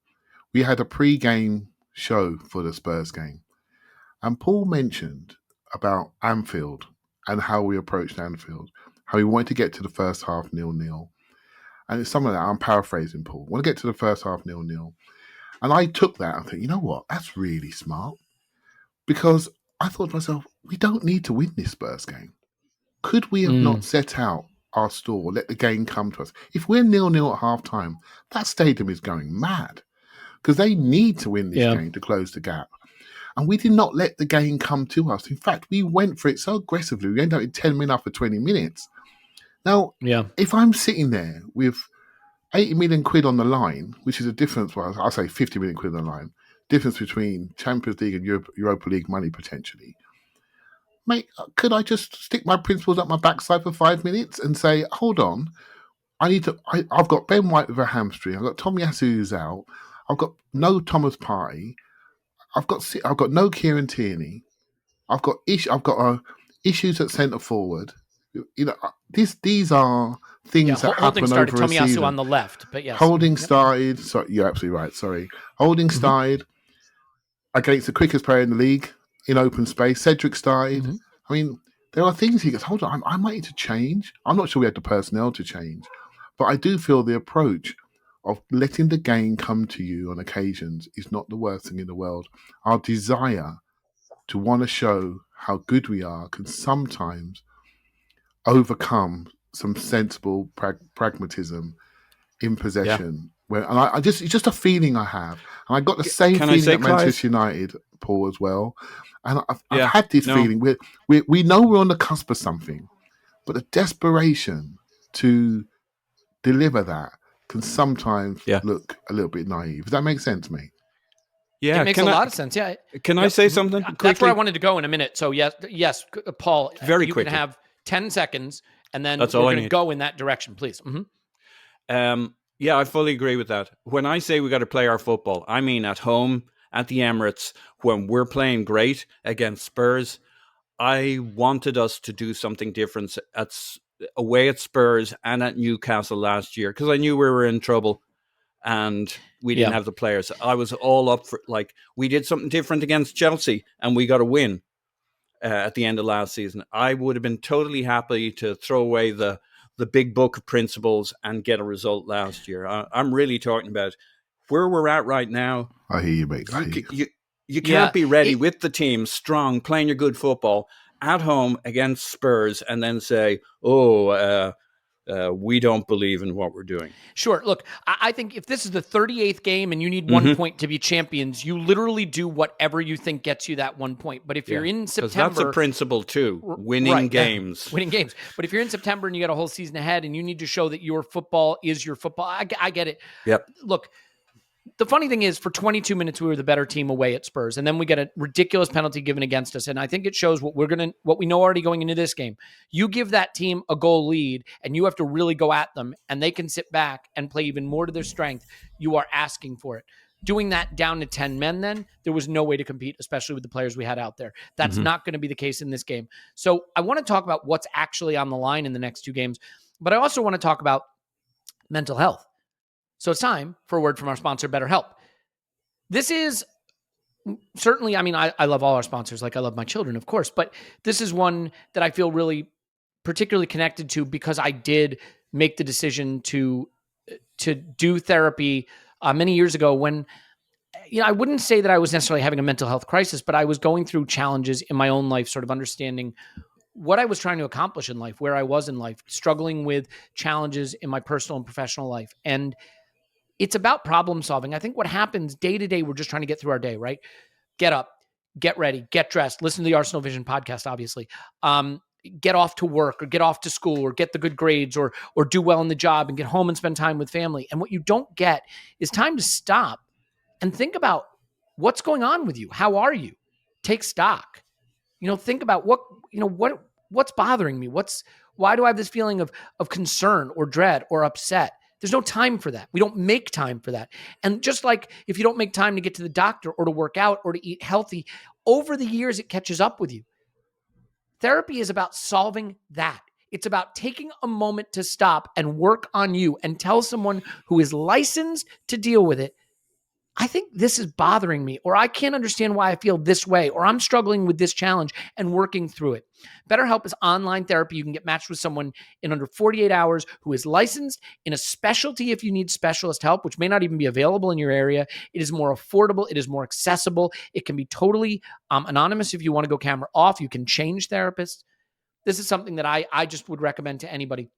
We had a pre-game show for the Spurs game, and Paul mentioned about Anfield and how we approached Anfield, how we wanted to get to the first half 0-0. And it's something that I'm paraphrasing Paul. I want to get to the first half 0-0. And I took that and think, you know what? That's really smart. Because I thought to myself, we don't need to win this Spurs game. Could we have not set out our stall, let the game come to us? If we're 0-0 at half time, that stadium is going mad. Because they need to win this game to close the gap. And we did not let the game come to us. In fact, we went for it so aggressively. We ended up in 10 minutes after 20 minutes. Now, if I'm sitting there with 80 million quid on the line, which is a difference, well, I'll say 50 million quid on the line, difference between Champions League and Europa League money potentially, mate, could I just stick my principles up my backside for 5 minutes and say, hold on, I've got Ben White with a hamstring, I've got Tom Yasu's out, I've got no Thomas Partey, I've got no Kieran Tierney, I've got issues at centre forward. These are things that Holding happen started over a Tomiyasu season. on the left, but yes. Holding started. So you're absolutely right. Sorry. Holding started against the quickest player in the league in open space. Cedric started. I mean, there are things he goes, hold on, I might need to change. I'm not sure we had the personnel to change, but I do feel the approach of letting the game come to you on occasions is not the worst thing in the world. Our desire to want to show how good we are can sometimes overcome some sensible pragmatism in possession. Where, and it's just a feeling I have, and I got the same feeling at Manchester United, Paul, as well. And I've had this feeling we know we're on the cusp of something, but the desperation to deliver that can sometimes look a little bit naive. Does that make sense to me? Yeah, it makes a lot of sense. Yeah. Can I say something quickly? That's where I wanted to go in a minute. So yes, Paul, very you quickly. Can have 10 seconds, and then we're going to go in that direction, please. Yeah, I fully agree with that. When I say we got to play our football, I mean at home, at the Emirates, when we're playing great against Spurs. I wanted us to do something different away at Spurs and at Newcastle last year, because I knew we were in trouble and we didn't have the players. I was all up for, we did something different against Chelsea and we got a win at the end of last season. I would have been totally happy to throw away the big book of principles and get a result last year. I'm really talking about where we're at right now. I hear you, mate. You can't be ready with the team, strong, playing your good football at home against Spurs and then say, we don't believe in what we're doing. Sure. Look, I think if this is the 38th game and you need 1 point to be champions, you literally do whatever you think gets you that 1 point. But if you're in September... that's a principle too, winning games. Winning games. But if you're in September and you got a whole season ahead and you need to show that your football is your football, I get it. Yep. Look, the funny thing is, for 22 minutes, we were the better team away at Spurs. And then we get a ridiculous penalty given against us. And I think it shows what we know already going into this game. You give that team a goal lead and you have to really go at them and they can sit back and play even more to their strength. You are asking for it. Doing that down to 10 men, then there was no way to compete, especially with the players we had out there. That's not going to be the case in this game. So I want to talk about what's actually on the line in the next two games, but I also want to talk about mental health. So it's time for a word from our sponsor, BetterHelp. This is certainly, I love all our sponsors, like I love my children, of course, but this is one that I feel really particularly connected to because I did make the decision to do therapy many years ago when, I wouldn't say that I was necessarily having a mental health crisis, but I was going through challenges in my own life, sort of understanding what I was trying to accomplish in life, where I was in life, struggling with challenges in my personal and professional life. And it's about problem solving. I think what happens day to day, we're just trying to get through our day, right? Get up, get ready, get dressed, listen to the ArsenalVision podcast, obviously. Get off to work or get off to school or get the good grades or do well in the job and get home and spend time with family. And what you don't get is time to stop and think about what's going on with you. How are you? Take stock. Think about what's bothering me. Why do I have this feeling of concern or dread or upset? There's no time for that. We don't make time for that. And just like if you don't make time to get to the doctor or to work out or to eat healthy, over the years, it catches up with you. Therapy is about solving that. It's about taking a moment to stop and work on you and tell someone who is licensed to deal with it, I think this is bothering me, or I can't understand why I feel this way, or I'm struggling with this challenge and working through it. BetterHelp is online therapy. You can get matched with someone in under 48 hours who is licensed in a specialty if you need specialist help, which may not even be available in your area. It is more affordable. It is more accessible. It can be totally anonymous if you want to go camera off. You can change therapists. This is something that I just would recommend to anybody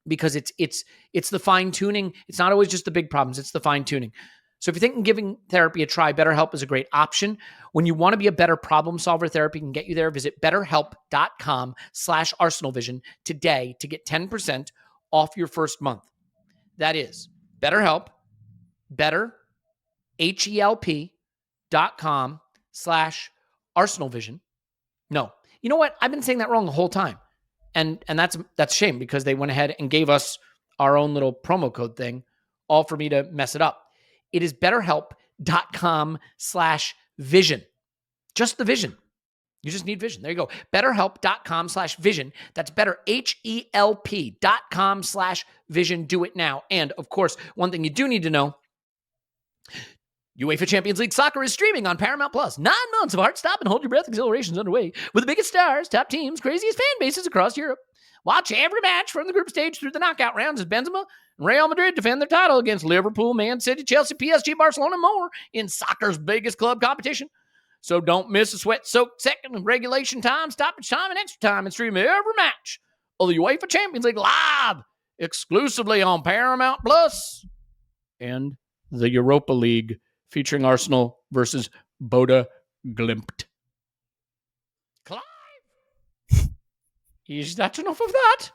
because it's the fine tuning. It's not always just the big problems. It's the fine tuning. So if you're thinking giving therapy a try, BetterHelp is a great option. When you want to be a better problem solver, therapy can get you there. Visit betterhelp.com/ArsenalVision today to get 10% off your first month. That is BetterHelp, HELP.com/ArsenalVision. No, you know what? I've been saying that wrong the whole time. And that's a shame because they went ahead and gave us our own little promo code thing, all for me to mess it up. It is betterhelp.com/vision. Just the vision. You just need vision. There you go. BetterHelp.com/vision. That's better, HELP.com/vision. Do it now. And of course, one thing you do need to know, UEFA Champions League soccer is streaming on Paramount Plus. 9 months of heart-stopping, hold-your-breath exhilarations underway with the biggest stars, top teams, craziest fan bases across Europe. Watch every match from the group stage through the knockout rounds as Benzema and Real Madrid defend their title against Liverpool, Man City, Chelsea, PSG, Barcelona, and more in soccer's biggest club competition. So don't miss a sweat-soaked second of regulation time, stoppage time, and extra time, and stream every match of the UEFA Champions League live exclusively on Paramount Plus and the Europa League featuring Arsenal versus Boda Glimt. Clive, is that enough of that?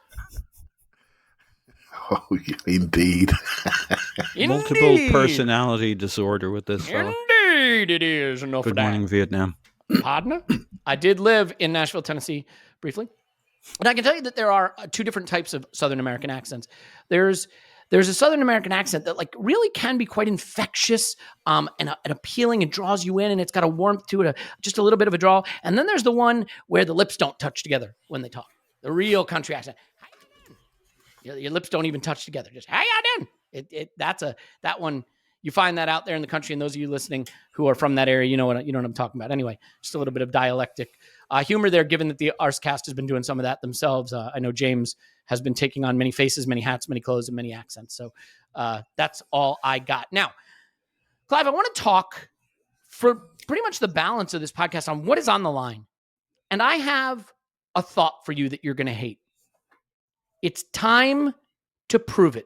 Oh, indeed. Multiple personality disorder with this fella. Indeed, it is enough of that. Good morning, Vietnam. Pardon? I did live in Nashville, Tennessee, briefly. And I can tell you that there are two different types of Southern American accents. There's a Southern American accent that like really can be quite infectious and appealing and draws you in, and it's got a warmth to it, just a little bit of a drawl. And then there's the one where the lips don't touch together when they talk. The real country accent. Your lips don't even touch together. Just, how y'all doing? That one, you find that out there in the country, and those of you listening who are from that area, you know what I'm talking about. Anyway, just a little bit of dialectic humor there, given that the Arscast has been doing some of that themselves. I know James has been taking on many faces, many hats, many clothes, and many accents. So that's all I got. Now, Clive, I want to talk for pretty much the balance of this podcast on what is on the line. And I have a thought for you that you're going to hate. It's time to prove it.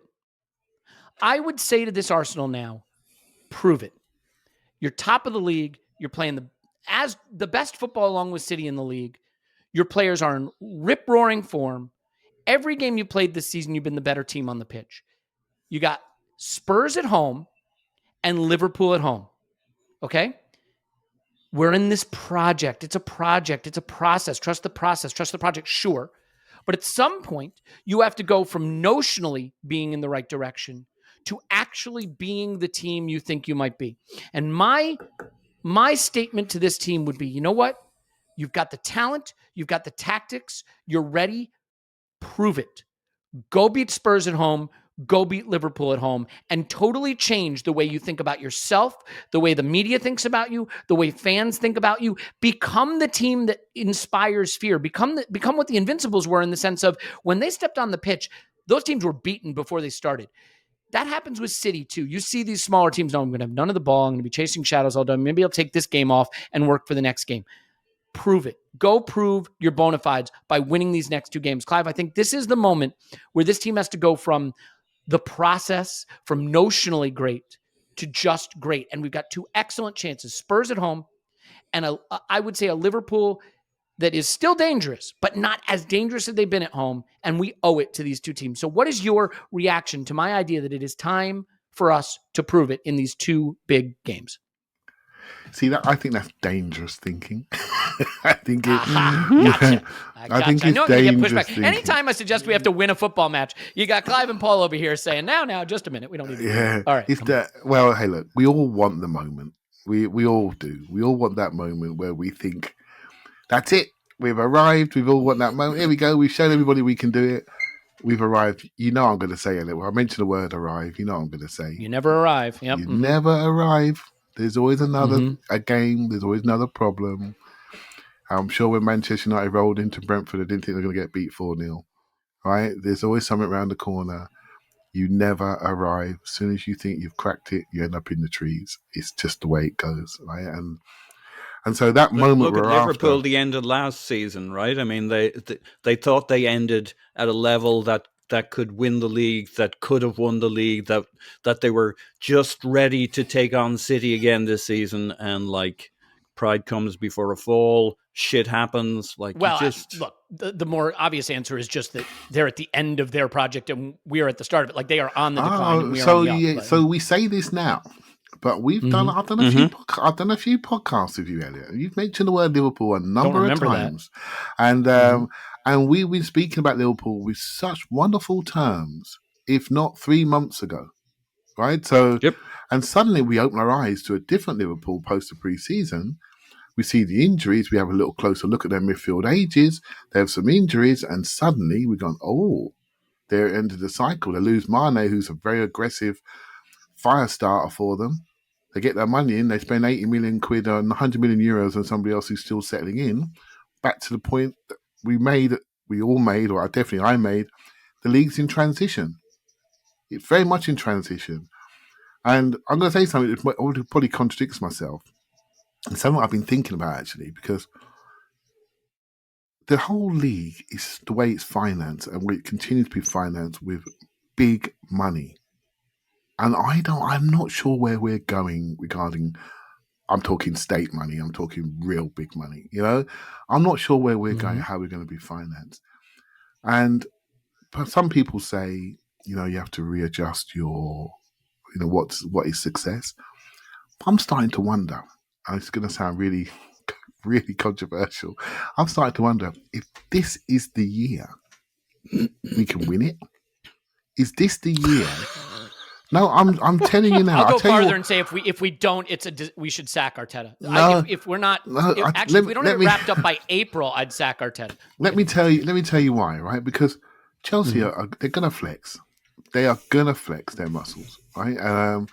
I would say to this Arsenal now, prove it. You're top of the league. You're playing as the best football along with City in the league. Your players are in rip-roaring form. Every game you played this season, you've been the better team on the pitch. You got Spurs at home and Liverpool at home. Okay? We're in this project. It's a project. It's a process. Trust the process. Trust the project. Sure. But at some point, you have to go from notionally being in the right direction to actually being the team you think you might be. And my statement to this team would be, you know what? You've got the talent. You've got the tactics. You're ready. Prove it. Go beat Spurs at home. Go beat Liverpool at home and totally change the way you think about yourself, the way the media thinks about you, the way fans think about you. Become the team that inspires fear. Become what the Invincibles were in the sense of when they stepped on the pitch, those teams were beaten before they started. That happens with City too. You see these smaller teams, no, I'm going to have none of the ball. I'm going to be chasing shadows all day. Maybe I'll take this game off and work for the next game. Prove it. Go prove your bona fides by winning these next two games. Clive, I think this is the moment where this team has to go from the process, from notionally great to just great. And we've got two excellent chances. Spurs at home and I would say a Liverpool that is still dangerous, but not as dangerous as they've been at home. And we owe it to these two teams. So what is your reaction to my idea that it is time for us to prove it in these two big games? See, I think that's dangerous thinking. I think it's gotcha. I think it's dangerous thinking. Anytime I suggest we have to win a football match, you got Clive and Paul over here saying, now, just a minute. We don't need to. Yeah. All right. Well, hey, look, we all want the moment. We all do. We all want that moment where we think, that's it. We've arrived. We've all want that moment. Here we go. We've shown everybody we can do it. We've arrived. You know I'm going to say it. I mentioned the word arrive. You know I'm going to say. You never arrive. Yep. You never arrive. There's always another a game. There's always another problem. I'm sure when Manchester United rolled into Brentford, they didn't think they were going to get beat 4-0. Right? There's always something around the corner. You never arrive. As soon as you think you've cracked it, you end up in the trees. It's just the way it goes, right? And so that moment look we're at Liverpool, after, the end of last season, right? I mean, they thought they ended at a level that could win the league, that could have won the league, that they were just ready to take on City again this season, and like pride comes before a fall. Shit happens. Like, well, look, the more obvious answer is just that they're at the end of their project and we're at the start of it. Like they are on the decline. And we are on the up, so we say this now, but we've done. I've done a few podcasts with you, Elliot. You've mentioned the word Liverpool a number of times, and we've been speaking about Liverpool with such wonderful terms, if not 3 months ago, right? So, and suddenly we open our eyes to a different Liverpool post the pre-season. We see the injuries. We have a little closer look at their midfield ages. They have some injuries, and suddenly we've gone, oh, they're into the cycle. They lose Mane, who's a very aggressive fire starter for them. They get their money in. They spend 80 million quid on 100 million euros on somebody else who's still settling in. Back to the point that we all made, or definitely I made, the league's in transition. It's very much in transition. And I'm going to say something that probably contradicts myself. And something I've been thinking about, actually, because the whole league is the way it's financed, and it continues to be financed with big money. And I'm not sure where we're going regarding, I'm talking state money, I'm talking real big money, I'm not sure where we're going, how we're going to be financed. And some people say, you have to readjust your, what is success. I'm starting to wonder, and it's going to sound really, really controversial. I'm starting to wonder if this is the year we can win it. Is this the year? No, I'm telling you now. I'll go farther and say if we don't, we should sack Arteta. No, if we're not, if we don't have it wrapped up by April, I'd sack Arteta. Let me tell you why, right? Because Chelsea they're gonna flex. They are gonna flex their muscles, right?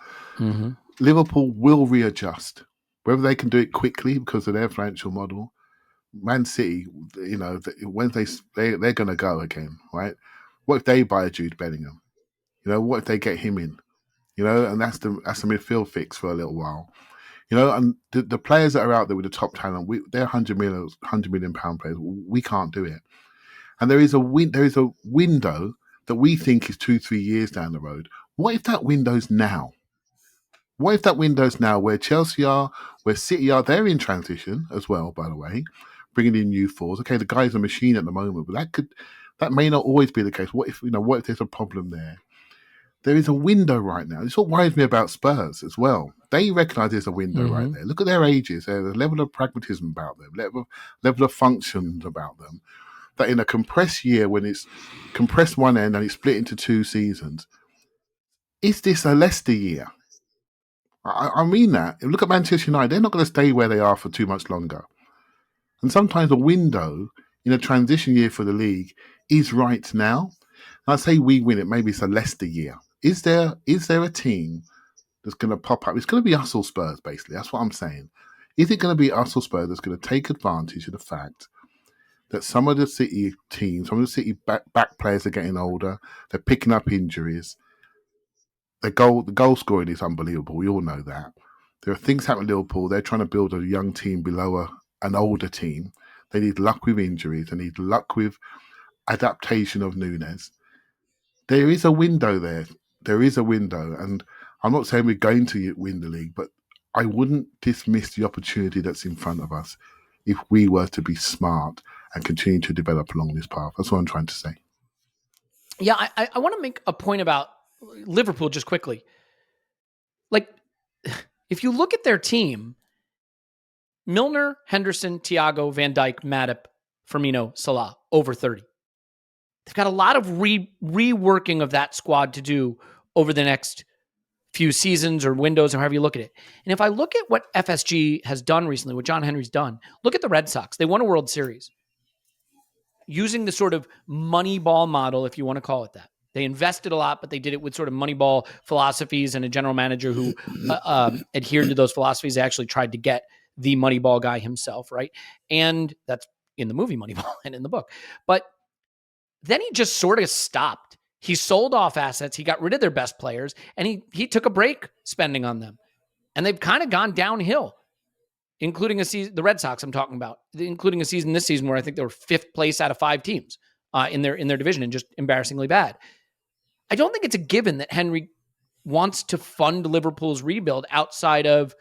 Liverpool will readjust. Whether they can do it quickly because of their financial model, Man City, when they're gonna go again, right? What if they buy a Jude Bellingham? What if they get him in? And that's the midfield fix for a little while. And the players that are out there with the top talent, they're 100 million pound players. We can't do it. And there is a window that we think is 2-3 years down the road. What if that window's now? What if that window's now where Chelsea are, where City are? They're in transition as well, by the way, bringing in new fours. Okay, the guy's a machine at the moment, but that may not always be the case. What if there's a problem there? There is a window right now. This is what worries me about Spurs as well. They recognise there's a window right there. Look at their ages. There's a level of pragmatism about them, level of functions about them, that in a compressed year, when it's compressed one end and it's split into 2 seasons, is this a Leicester year? I mean that. Look at Manchester United. They're not going to stay where they are for too much longer. And sometimes a window in a transition year for the league is right now. And I say we win it, maybe it's a Leicester year. Is there a team that's going to pop up? It's going to be us or Spurs, basically. That's what I'm saying. Is it going to be us or Spurs that's going to take advantage of the fact that some of the City teams, some of the City back players are getting older, they're picking up injuries. The goal scoring is unbelievable. We all know that. There are things happening at Liverpool. They're trying to build a young team below an older team. They need luck with injuries. They need luck with adaptation of Núñez. There is a window there. There is a window. And I'm not saying we're going to win the league, but I wouldn't dismiss the opportunity that's in front of us if we were to be smart and continue to develop along this path. That's what I'm trying to say. Yeah, I want to make a point about Liverpool just quickly. Like, if you look at their team, Milner, Henderson, Thiago, Van Dijk, Matip, Firmino, Salah, over 30. They've got a lot of reworking of that squad to do over the next few seasons or windows, or however you look at it. And if I look at what FSG has done recently, what John Henry's done, look at the Red Sox. They won a World Series using the sort of Moneyball model, if you want to call it that. They invested a lot, but they did it with sort of Moneyball philosophies and a general manager who adhered to those philosophies. They actually tried to get the Moneyball guy himself, right? And that's in the movie Moneyball and in the book. But then he just sort of stopped. He sold off assets. He got rid of their best players, and he took a break spending on them. And they've kind of gone downhill, including a season, the Red Sox I'm talking about, including a season this season where I think they were 5th place out of 5 teams in their division and just embarrassingly bad. I don't think it's a given that Henry wants to fund Liverpool's rebuild outside of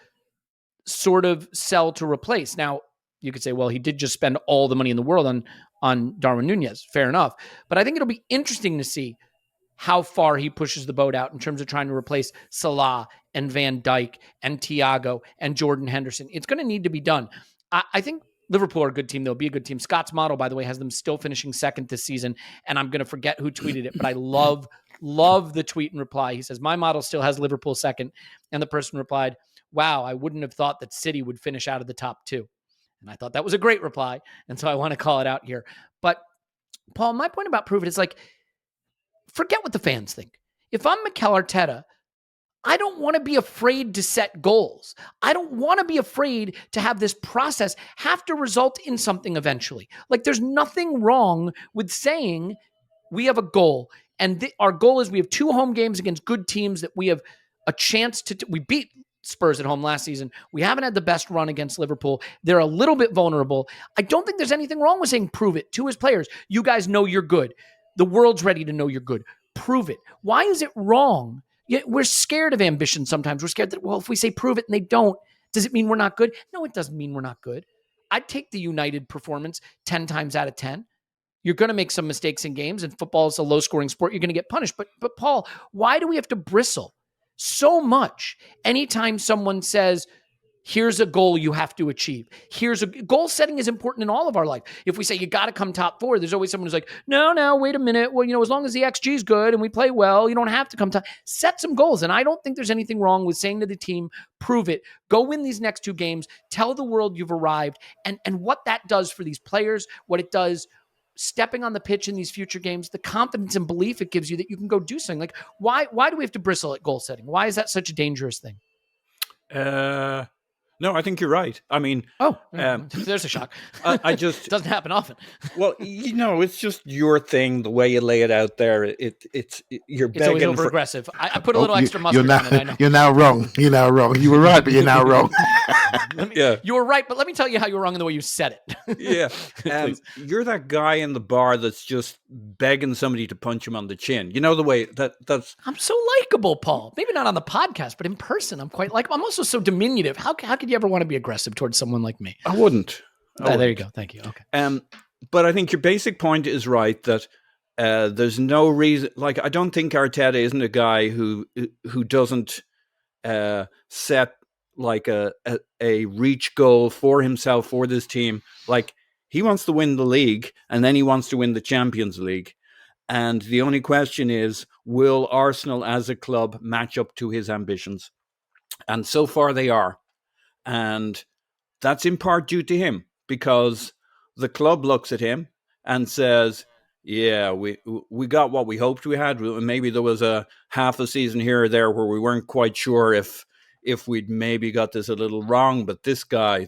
sort of sell to replace. Now, you could say, well, he did just spend all the money in the world on Darwin Núñez. Fair enough. But I think it'll be interesting to see how far he pushes the boat out in terms of trying to replace Salah and Van Dijk and Thiago and Jordan Henderson. It's going to need to be done. I think Liverpool are a good team. They'll be a good team. Scott's model, by the way, has them still finishing 2nd this season. And I'm going to forget who tweeted it, but I love the tweet and reply. He says, my model still has Liverpool 2nd. And the person replied, wow, I wouldn't have thought that City would finish out of the top 2. And I thought that was a great reply. And so I want to call it out here. But Paul, my point about prove it is like, forget what the fans think. If I'm Mikel Arteta, I don't want to be afraid to set goals. I don't want to be afraid to have this process have to result in something eventually. Like, there's nothing wrong with saying we have a goal. And our goal is we have 2 home games against good teams that we have a chance to. We beat Spurs at home last season. We haven't had the best run against Liverpool. They're a little bit vulnerable. I don't think there's anything wrong with saying prove it to his players. You guys know you're good. The world's ready to know you're good. Prove it. Why is it wrong? We're scared of ambition sometimes. We're scared that, well, if we say prove it and they don't, does it mean we're not good? No, it doesn't mean we're not good. I'd take the United performance 10 times out of 10. You're going to make some mistakes in games, and football is a low-scoring sport. You're going to get punished. But Paul, why do we have to bristle so much anytime someone says, here's a goal you have to achieve? Goal setting is important in all of our life. If we say you got to come top 4, there's always someone who's like, no, wait a minute. Well, as long as the XG is good and we play well, you don't have to come top. Set some goals. And I don't think there's anything wrong with saying to the team, prove it. Go win these next 2 games. Tell the world you've arrived. And what that does for these players, what it does stepping on the pitch in these future games, the confidence and belief it gives you that you can go do something. Like, why do we have to bristle at goal setting? Why is that such a dangerous thing? No, I think you're right. I mean, there's a shock. I just it doesn't happen often. Well, it's just your thing, the way you lay it out there. You're begging. It's always over aggressive. I put a little extra mustard on it. I know. You're now wrong. You were right, but you're now wrong. You were right, but let me tell you how you were wrong in the way you said it. Yeah, you're that guy in the bar that's just begging somebody to punch him on the chin. You know the way that's. I'm so likable, Paul. Maybe not on the podcast, but in person, I'm quite likable. I'm also so diminutive. How could you ever want to be aggressive towards someone like me? I wouldn't. There you go. Thank you. Okay. But I think your basic point is right that there's no reason. Like, I don't think Arteta isn't a guy who doesn't set like a reach goal for himself, for this team. Like, he wants to win the league, and then he wants to win the Champions League. And the only question is, will Arsenal as a club match up to his ambitions? And so far they are. And that's in part due to him, because the club looks at him and says, yeah, we got what we hoped we had. Maybe there was a half a season here or there where we weren't quite sure if we'd maybe got this a little wrong, but this guy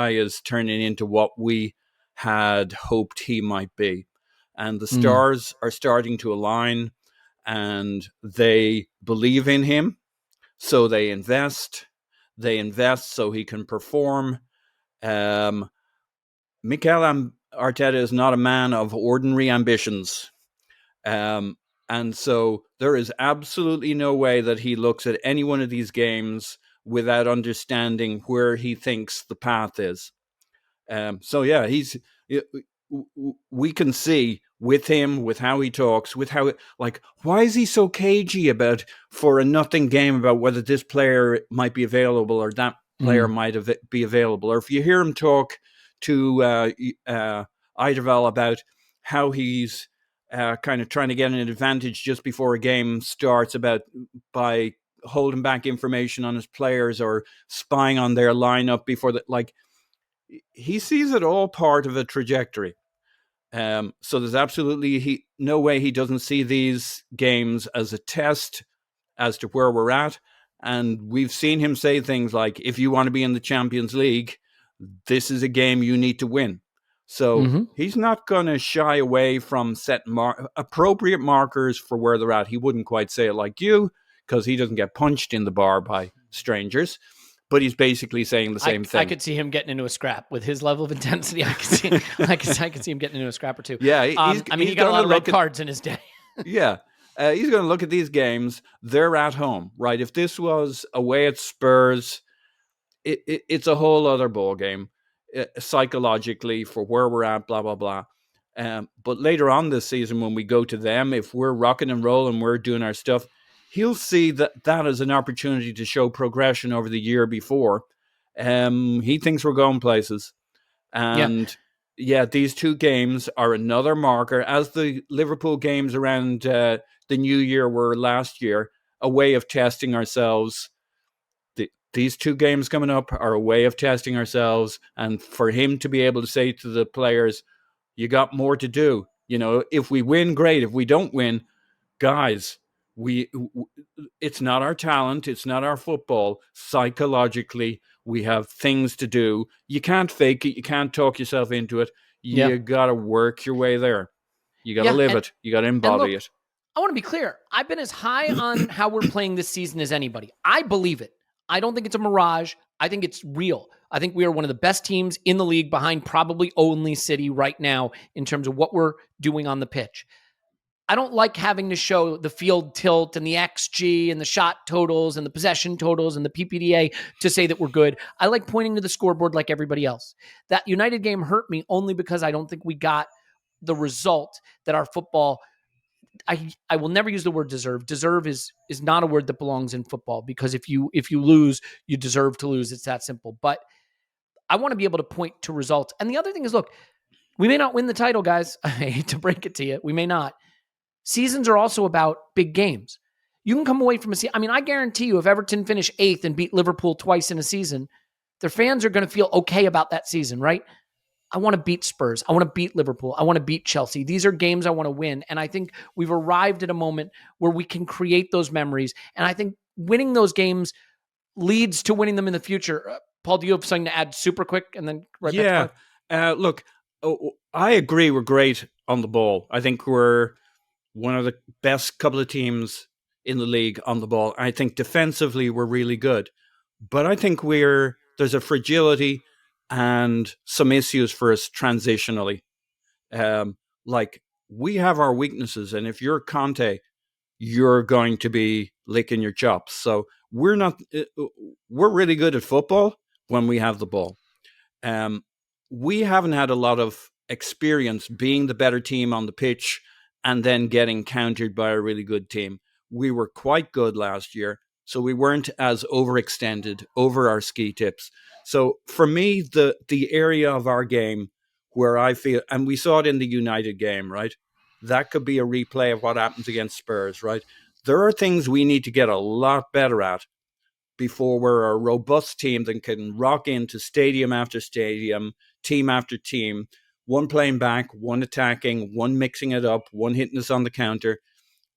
is turning into what we had hoped he might be. And the stars are starting to align, and they believe in him, so they invest. They invest so he can perform. Mikel Arteta is not a man of ordinary ambitions. And so there is absolutely no way that he looks at any one of these games without understanding where he thinks the path is. We can see with him, with how he talks, with how, why is he so cagey about, for a nothing game, about whether this player might be available or that player might be available? Or if you hear him talk to Eiderval about how he's kind of trying to get an advantage just before a game starts by holding back information on his players or spying on their lineup before he sees it all part of a trajectory. So there's absolutely no way he doesn't see these games as a test as to where we're at. And we've seen him say things like, if you want to be in the Champions League, this is a game you need to win. So he's not going to shy away from appropriate markers for where they're at. He wouldn't quite say it like you, because he doesn't get punched in the bar by strangers. But he's basically saying the same thing. I could see him getting into a scrap with his level of intensity. I could see him getting into a scrap or two. Yeah, he got a lot of red cards in his day. Yeah, he's going to look at these games. They're at home, right? If this was away at Spurs, it's a whole other ball game psychologically for where we're at. Blah blah blah. But later on this season, when we go to them, if we're rocking and rolling, we're doing our stuff, he'll see that as an opportunity to show progression over the year before. He thinks we're going places. And these 2 games are another marker, as the Liverpool games around the New Year were last year, a way of testing ourselves. these 2 games coming up are a way of testing ourselves. And for him to be able to say to the players, you got more to do. If we win, great. If we don't win, guys, it's not our talent. It's not our football. Psychologically, we have things to do. You can't fake it. You can't talk yourself into it. You got to work your way there. You got to live it. You got to embody it. I want to be clear. I've been as high on how we're playing this season as anybody. I believe it. I don't think it's a mirage. I think it's real. I think we are one of the best teams in the league, behind probably only City right now in terms of what we're doing on the pitch. I don't like having to show the field tilt and the XG and the shot totals and the possession totals and the PPDA to say that we're good. I like pointing to the scoreboard like everybody else. That United game hurt me only because I don't think we got the result that our football. I will never use the word deserve. Deserve is not a word that belongs in football, because if you lose, you deserve to lose. It's that simple. But I want to be able to point to results. And the other thing is, look, we may not win the title, guys. I hate to break it to you. We may not. Seasons are also about big games. You can come away from a season. I mean, I guarantee you, if Everton finish 8th and beat Liverpool twice in a season, their fans are going to feel okay about that season, right? I want to beat Spurs. I want to beat Liverpool. I want to beat Chelsea. These are games I want to win. And I think we've arrived at a moment where we can create those memories. And I think winning those games leads to winning them in the future. Paul, do you have something to add super quick? And then back to look, I agree we're great on the ball. I think we're one of the best couple of teams in the league on the ball. I think defensively we're really good. But I think there's a fragility and some issues for us transitionally. Like, we have our weaknesses, and if you're Conte, you're going to be licking your chops. So we're really good at football when we have the ball. We haven't had a lot of experience being the better team on the pitch and then getting countered by a really good team. We were quite good last year, so we weren't as overextended over our ski tips. So for me, the area of our game where I feel, and we saw it in the United game, right? That could be a replay of what happens against Spurs, right? There are things we need to get a lot better at before we're a robust team that can rock into stadium after stadium, team after team, one playing back, one attacking, one mixing it up, one hitting us on the counter.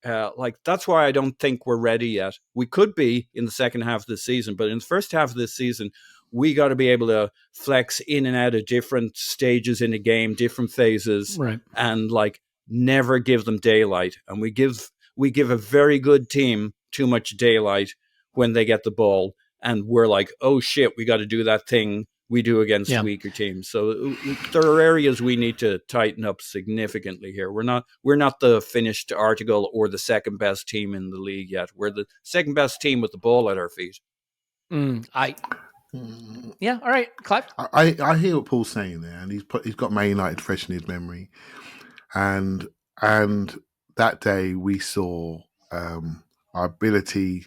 That's why I don't think we're ready yet. We could be in the second half of the season, but in the first half of this season, we got to be able to flex in and out of different stages in a game, different phases, right, and never give them daylight. And we give a very good team too much daylight when they get the ball, and we're like, oh shit, we got to do that thing we do against weaker teams. So there are areas we need to tighten up significantly here. We're not the finished article or the second best team in the league yet. We're the second best team with the ball at our feet. Yeah, all right, Clive. I hear what Paul's saying there, and he's got Man United fresh in his memory, and that day we saw our ability,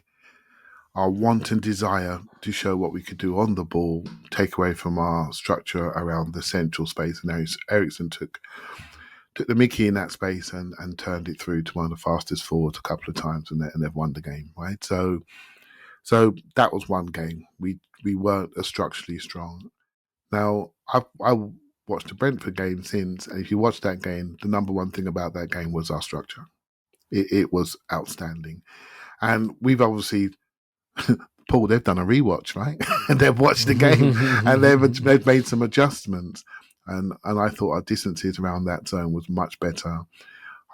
our want and desire to show what we could do on the ball, take away from our structure around the central space, and Eriksen took the mickey in that space and turned it through to one of the fastest forwards a couple of times, and they've won the game, right? So that was one game. We weren't as structurally strong. Now, I watched the Brentford game since, and if you watch that game, the number one thing about that game was our structure. It was outstanding. And we've obviously, Paul, they've done a rewatch, right? And they've watched the game and they've made some adjustments. And I thought our distances around that zone was much better.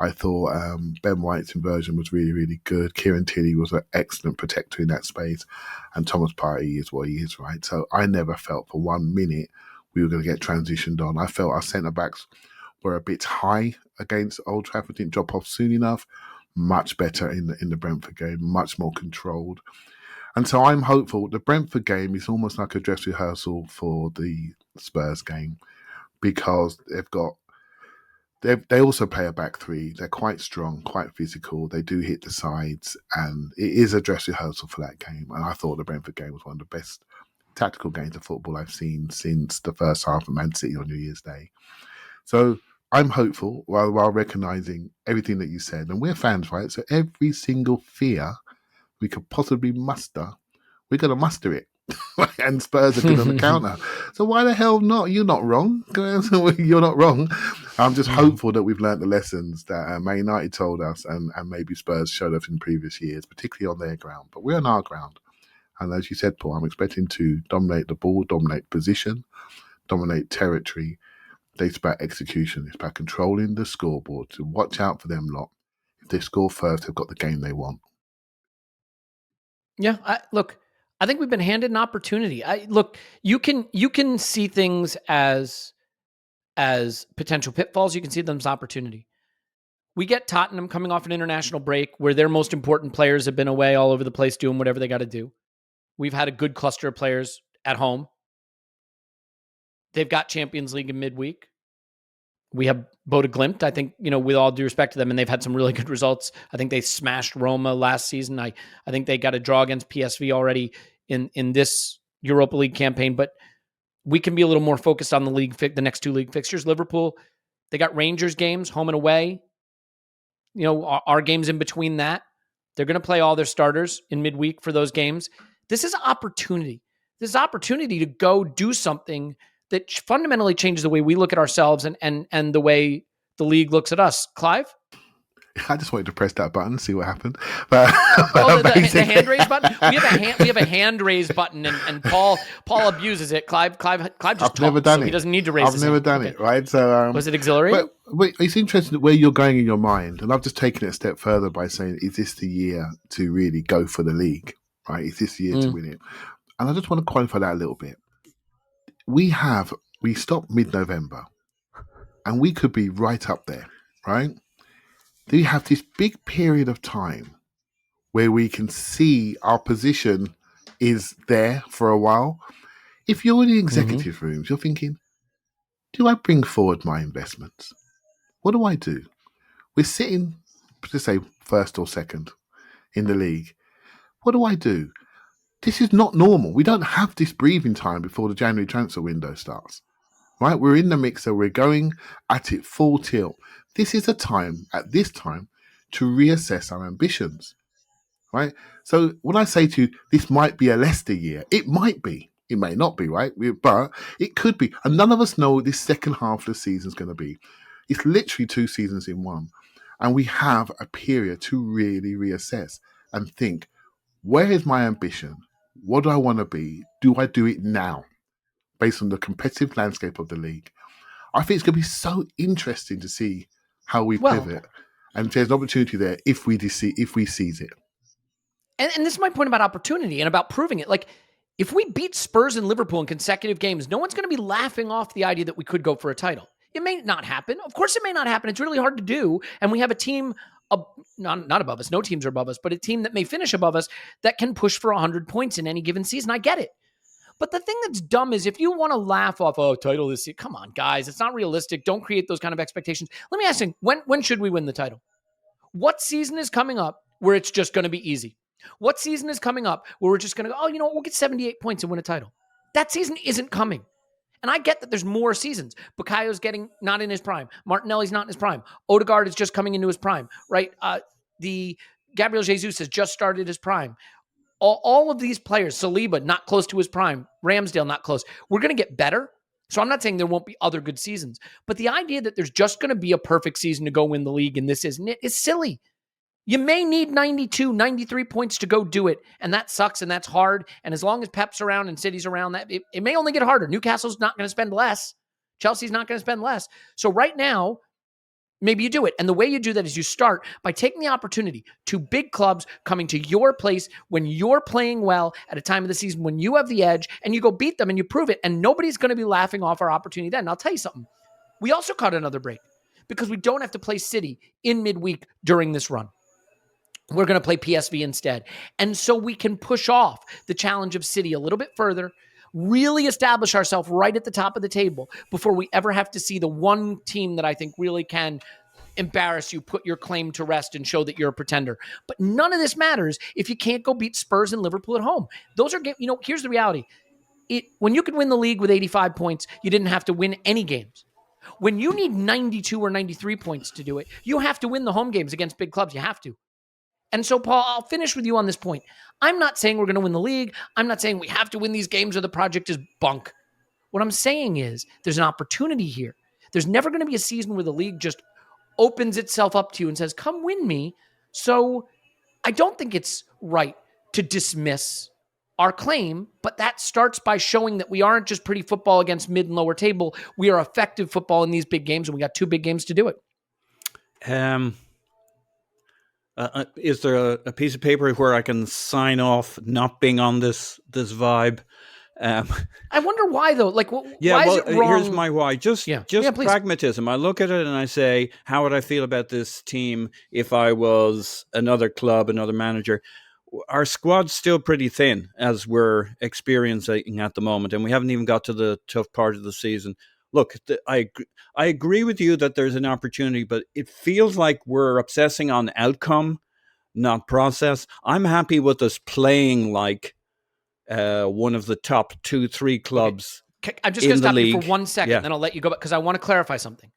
I thought Ben White's inversion was really, really good. Kieran Tierney was an excellent protector in that space. And Thomas Partey is what he is, right? So I never felt for 1 minute we were going to get transitioned on. I felt our centre-backs were a bit high against Old Trafford, didn't drop off soon enough. Much better in the Brentford game, much more controlled. And so I'm hopeful. The Brentford game is almost like a dress rehearsal for the Spurs game, because they also play a back three. They're quite strong, quite physical. They do hit the sides, and it is a dress rehearsal for that game. And I thought the Brentford game was one of the best tactical games of football I've seen since the first half of Man City on New Year's Day. So I'm hopeful while recognising everything that you said. And we're fans, right? So every single fear we could possibly muster, we're going to muster it. and Spurs are good on the counter. So why the hell not? You're not wrong. You're not wrong. I'm just hopeful that we've learnt the lessons that Man United told us and maybe Spurs showed us in previous years, particularly on their ground. But we're on our ground. And as you said, Paul, I'm expecting to dominate the ball, dominate position, dominate territory. It's about execution. It's about controlling the scoreboard, to watch out for them lot. If they score first, they've got the game they want. Yeah, I think we've been handed an opportunity. You can see things as potential pitfalls. You can see them as opportunity. We get Tottenham coming off an international break where their most important players have been away all over the place doing whatever they got to do. We've had a good cluster of players at home. They've got Champions League in midweek. We have Boda Glimt, I think, with all due respect to them, and they've had some really good results. I think they smashed Roma last season. I think they got a draw against PSV already in this Europa League campaign, but we can be a little more focused on the next two league fixtures. Liverpool, they got Rangers games, home and away. Our games in between that. They're going to play all their starters in midweek for those games. This is opportunity. This is opportunity to go do something that fundamentally changes the way we look at ourselves and the way the league looks at us. Clive? I just wanted to press that button, see what happened. But the hand raise button. We have a hand raise button, and Paul abuses it. Clive just I've never done it. He doesn't need to raise. I've never done it. Right. So was it exhilarating? But it's interesting where you're going in your mind, and I've just taken it a step further by saying, is this the year to really go for the league? Right? Is this the year to win it? And I just want to qualify that a little bit. We stopped mid-November, and we could be right up there, right? Do you have this big period of time where we can see our position is there for a while? If you're in the executive rooms, you're thinking, do I bring forward my investments? What do I do? We're sitting, let's say, first or second in the league. What do I do? This is not normal. We don't have this breathing time before the January transfer window starts, right? We're in the mixer. We're going at it full tilt. This is at this time, to reassess our ambitions, right? So when I say to you, this might be a Leicester year, it might be. It may not be, right? But it could be. And none of us know what this second half of the season is going to be. It's literally 2 seasons in one. And we have a period to really reassess and think, where is my ambition? What do I want to be? Do I do it now? Based on the competitive landscape of the league. I think it's going to be so interesting to see how we pivot. And there's an opportunity there if we seize it. And this is my point about opportunity and about proving it. Like, if we beat Spurs and Liverpool in consecutive games, no one's going to be laughing off the idea that we could go for a title. It may not happen. Of course it may not happen. It's really hard to do. And we have a team not above us. No teams are above us, but a team that may finish above us that can push for 100 points in any given season. I get it. But the thing that's dumb is if you want to laugh off, title this season, come on, guys, it's not realistic. Don't create those kind of expectations. Let me ask you, when should we win the title? What season is coming up where it's just going to be easy? What season is coming up where we're just going to go, we'll get 78 points and win a title? That season isn't coming. And I get that there's more seasons. Bakayo's getting not in his prime. Martinelli's not in his prime. Odegaard is just coming into his prime, right? The Gabriel Jesus has just started his prime. All of these players, Saliba, not close to his prime. Ramsdale, not close. We're going to get better. So I'm not saying there won't be other good seasons. But the idea that there's just going to be a perfect season to go win the league and this isn't it is silly. You may need 92, 93 points to go do it. And that sucks and that's hard. And as long as Pep's around and City's around, that it may only get harder. Newcastle's not going to spend less. Chelsea's not going to spend less. So right now, maybe you do it. And the way you do that is you start by taking the opportunity to big clubs coming to your place when you're playing well at a time of the season when you have the edge and you go beat them and you prove it. And nobody's going to be laughing off our opportunity then. And I'll tell you something. We also caught another break because we don't have to play City in midweek during this run. We're going to play PSV instead. And so we can push off the challenge of City a little bit further, really establish ourselves right at the top of the table before we ever have to see the one team that I think really can embarrass you, put your claim to rest and show that you're a pretender. But none of this matters if you can't go beat Spurs and Liverpool at home. Those are games, here's the reality. When you could win the league with 85 points, you didn't have to win any games. When you need 92 or 93 points to do it, you have to win the home games against big clubs. You have to. And so, Paul, I'll finish with you on this point. I'm not saying we're going to win the league. I'm not saying we have to win these games or the project is bunk. What I'm saying is there's an opportunity here. There's never going to be a season where the league just opens itself up to you and says, come win me. So I don't think it's right to dismiss our claim, but that starts by showing that we aren't just pretty football against mid and lower table. We are effective football in these big games, and we got 2 big games to do it. Is there a piece of paper where I can sign off not being on this vibe? I wonder why, though. Like, why is it wrong? Here's my why. Just pragmatism. I look at it and I say, how would I feel about this team if I was another club, another manager? Our squad's still pretty thin, as we're experiencing at the moment, and we haven't even got to the tough part of the season. Look, I agree with you that there's an opportunity, but it feels like we're obsessing on outcome, not process. I'm happy with us playing like one of the top 2-3 clubs. Okay. I'm just going to stop you for 1 second, then I'll let you go back because I want to clarify something.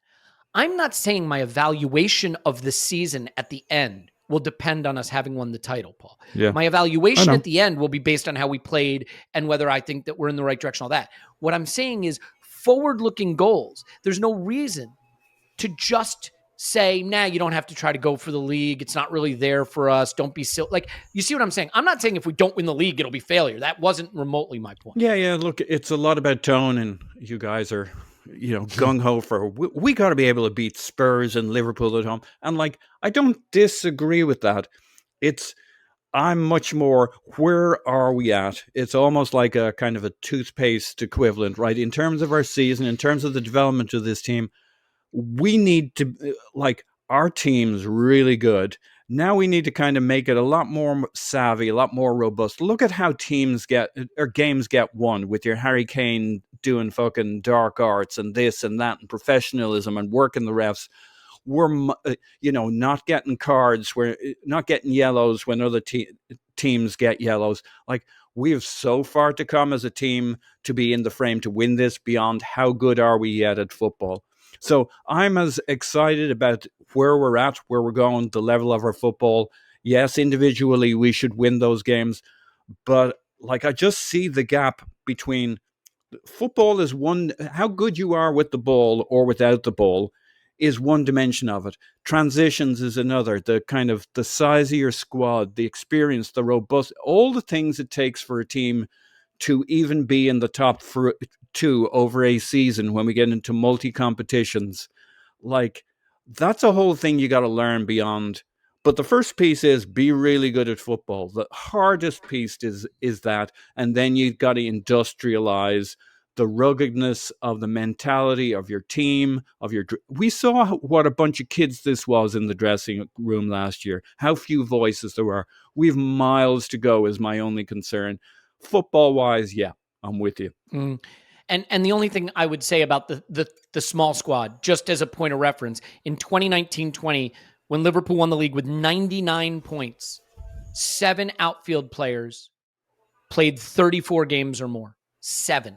I'm not saying my evaluation of the season at the end will depend on us having won the title, Paul. Yeah. My evaluation at the end will be based on how we played and whether I think that we're in the right direction, all that. What I'm saying is forward-looking goals. There's no reason to just say, nah, you don't have to try to go for the league. It's not really there for us. Don't be silly. Like, you see what I'm saying? I'm not saying if we don't win the league, it'll be failure. That wasn't remotely my point. Yeah. Look, it's a lot about tone, and you guys are, gung-ho for, we got to be able to beat Spurs and Liverpool at home. And like, I don't disagree with that. I'm much more, where are we at? It's almost like a kind of a toothpaste equivalent, right? In terms of our season, in terms of the development of this team, we need to, like, our team's really good. Now we need to kind of make it a lot more savvy, a lot more robust. Look at how games get won with your Harry Kane doing fucking dark arts and this and that and professionalism and working the refs. We're, not getting cards, we're not getting yellows when other teams get yellows. Like, we have so far to come as a team to be in the frame to win this beyond how good are we yet at football. So I'm as excited about where we're at, where we're going, the level of our football. Yes, individually we should win those games, but like, I just see the gap between football is one, how good you are with the ball or without the ball is one dimension of it. Transitions is another. The kind of the size of your squad, the experience, the robust, all the things it takes for a team to even be in the top 2 over a season when we get into multi-competitions. Like, that's a whole thing you got to learn beyond. But the first piece is be really good at football. The hardest piece is that. And then you've got to industrialize the ruggedness of the mentality of your team, we saw what a bunch of kids this was in the dressing room last year, how few voices there were. We have miles to go is my only concern. Football wise, yeah, I'm with you. And the only thing I would say about the small squad, just as a point of reference, in 2019-20, when Liverpool won the league with 99 points, 7 outfield players played 34 games or more. 7.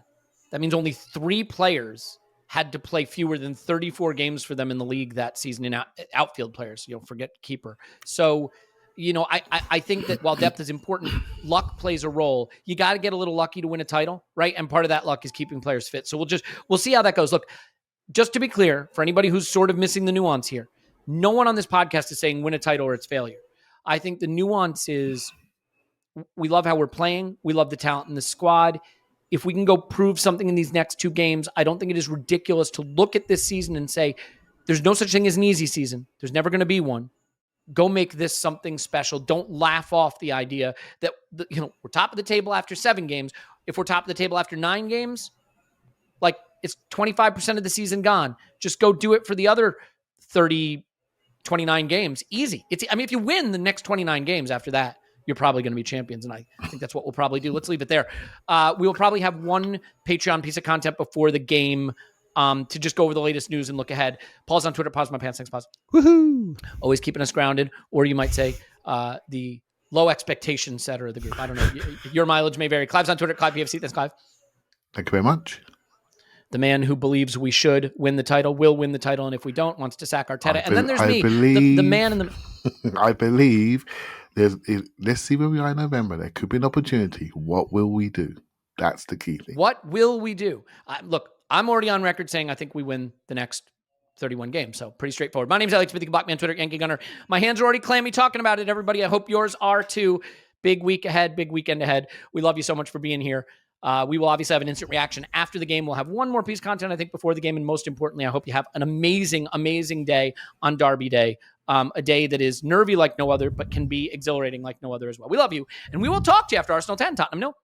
That means only 3 players had to play fewer than 34 games for them in the league that season in outfield players. Forget keeper. So, I think that while depth is important, luck plays a role. You got to get a little lucky to win a title, right? And part of that luck is keeping players fit. So we'll see how that goes. Look, just to be clear, for anybody who's sort of missing the nuance here, no one on this podcast is saying win a title or it's failure. I think the nuance is we love how we're playing. We love the talent in the squad. If we can go prove something in these next 2 games, I don't think it is ridiculous to look at this season and say, there's no such thing as an easy season. There's never going to be one. Go make this something special. Don't laugh off the idea that, we're top of the table after 7 games. If we're top of the table after 9 games, like, it's 25% of the season gone. Just go do it for the other 29 games. Easy. If you win the next 29 games after that, you're probably going to be champions. And I think that's what we'll probably do. Let's leave it there. We will probably have one Patreon piece of content before the game to just go over the latest news and look ahead. Paul's on Twitter. Pause my pants. Thanks, Pause. Woohoo! Always keeping us grounded. Or you might say the low expectation setter of the group. I don't know. Your mileage may vary. Clive's on Twitter. Clive PFC. Thanks, Clive. Thank you very much. The man who believes we should win the title will win the title, and if we don't, wants to sack Arteta. And then there's me, the man in the... I believe let's see where we are in November. There could be an opportunity. What will we do? That's the key thing. What will we do? Look, I'm already on record saying I think we win the next 31 games. So pretty straightforward. My name's Elliot Smith. You can block me on Twitter, Yankee Gunner. My hands are already clammy talking about it, everybody. I hope yours are too. Big week ahead, big weekend ahead. We love you so much for being here. We will obviously have an instant reaction after the game. We'll have one more piece of content, I think, before the game. And most importantly, I hope you have an amazing, amazing day on Derby Day. A day that is nervy like no other, but can be exhilarating like no other as well. We love you. And we will talk to you after Arsenal 10, Tottenham 0.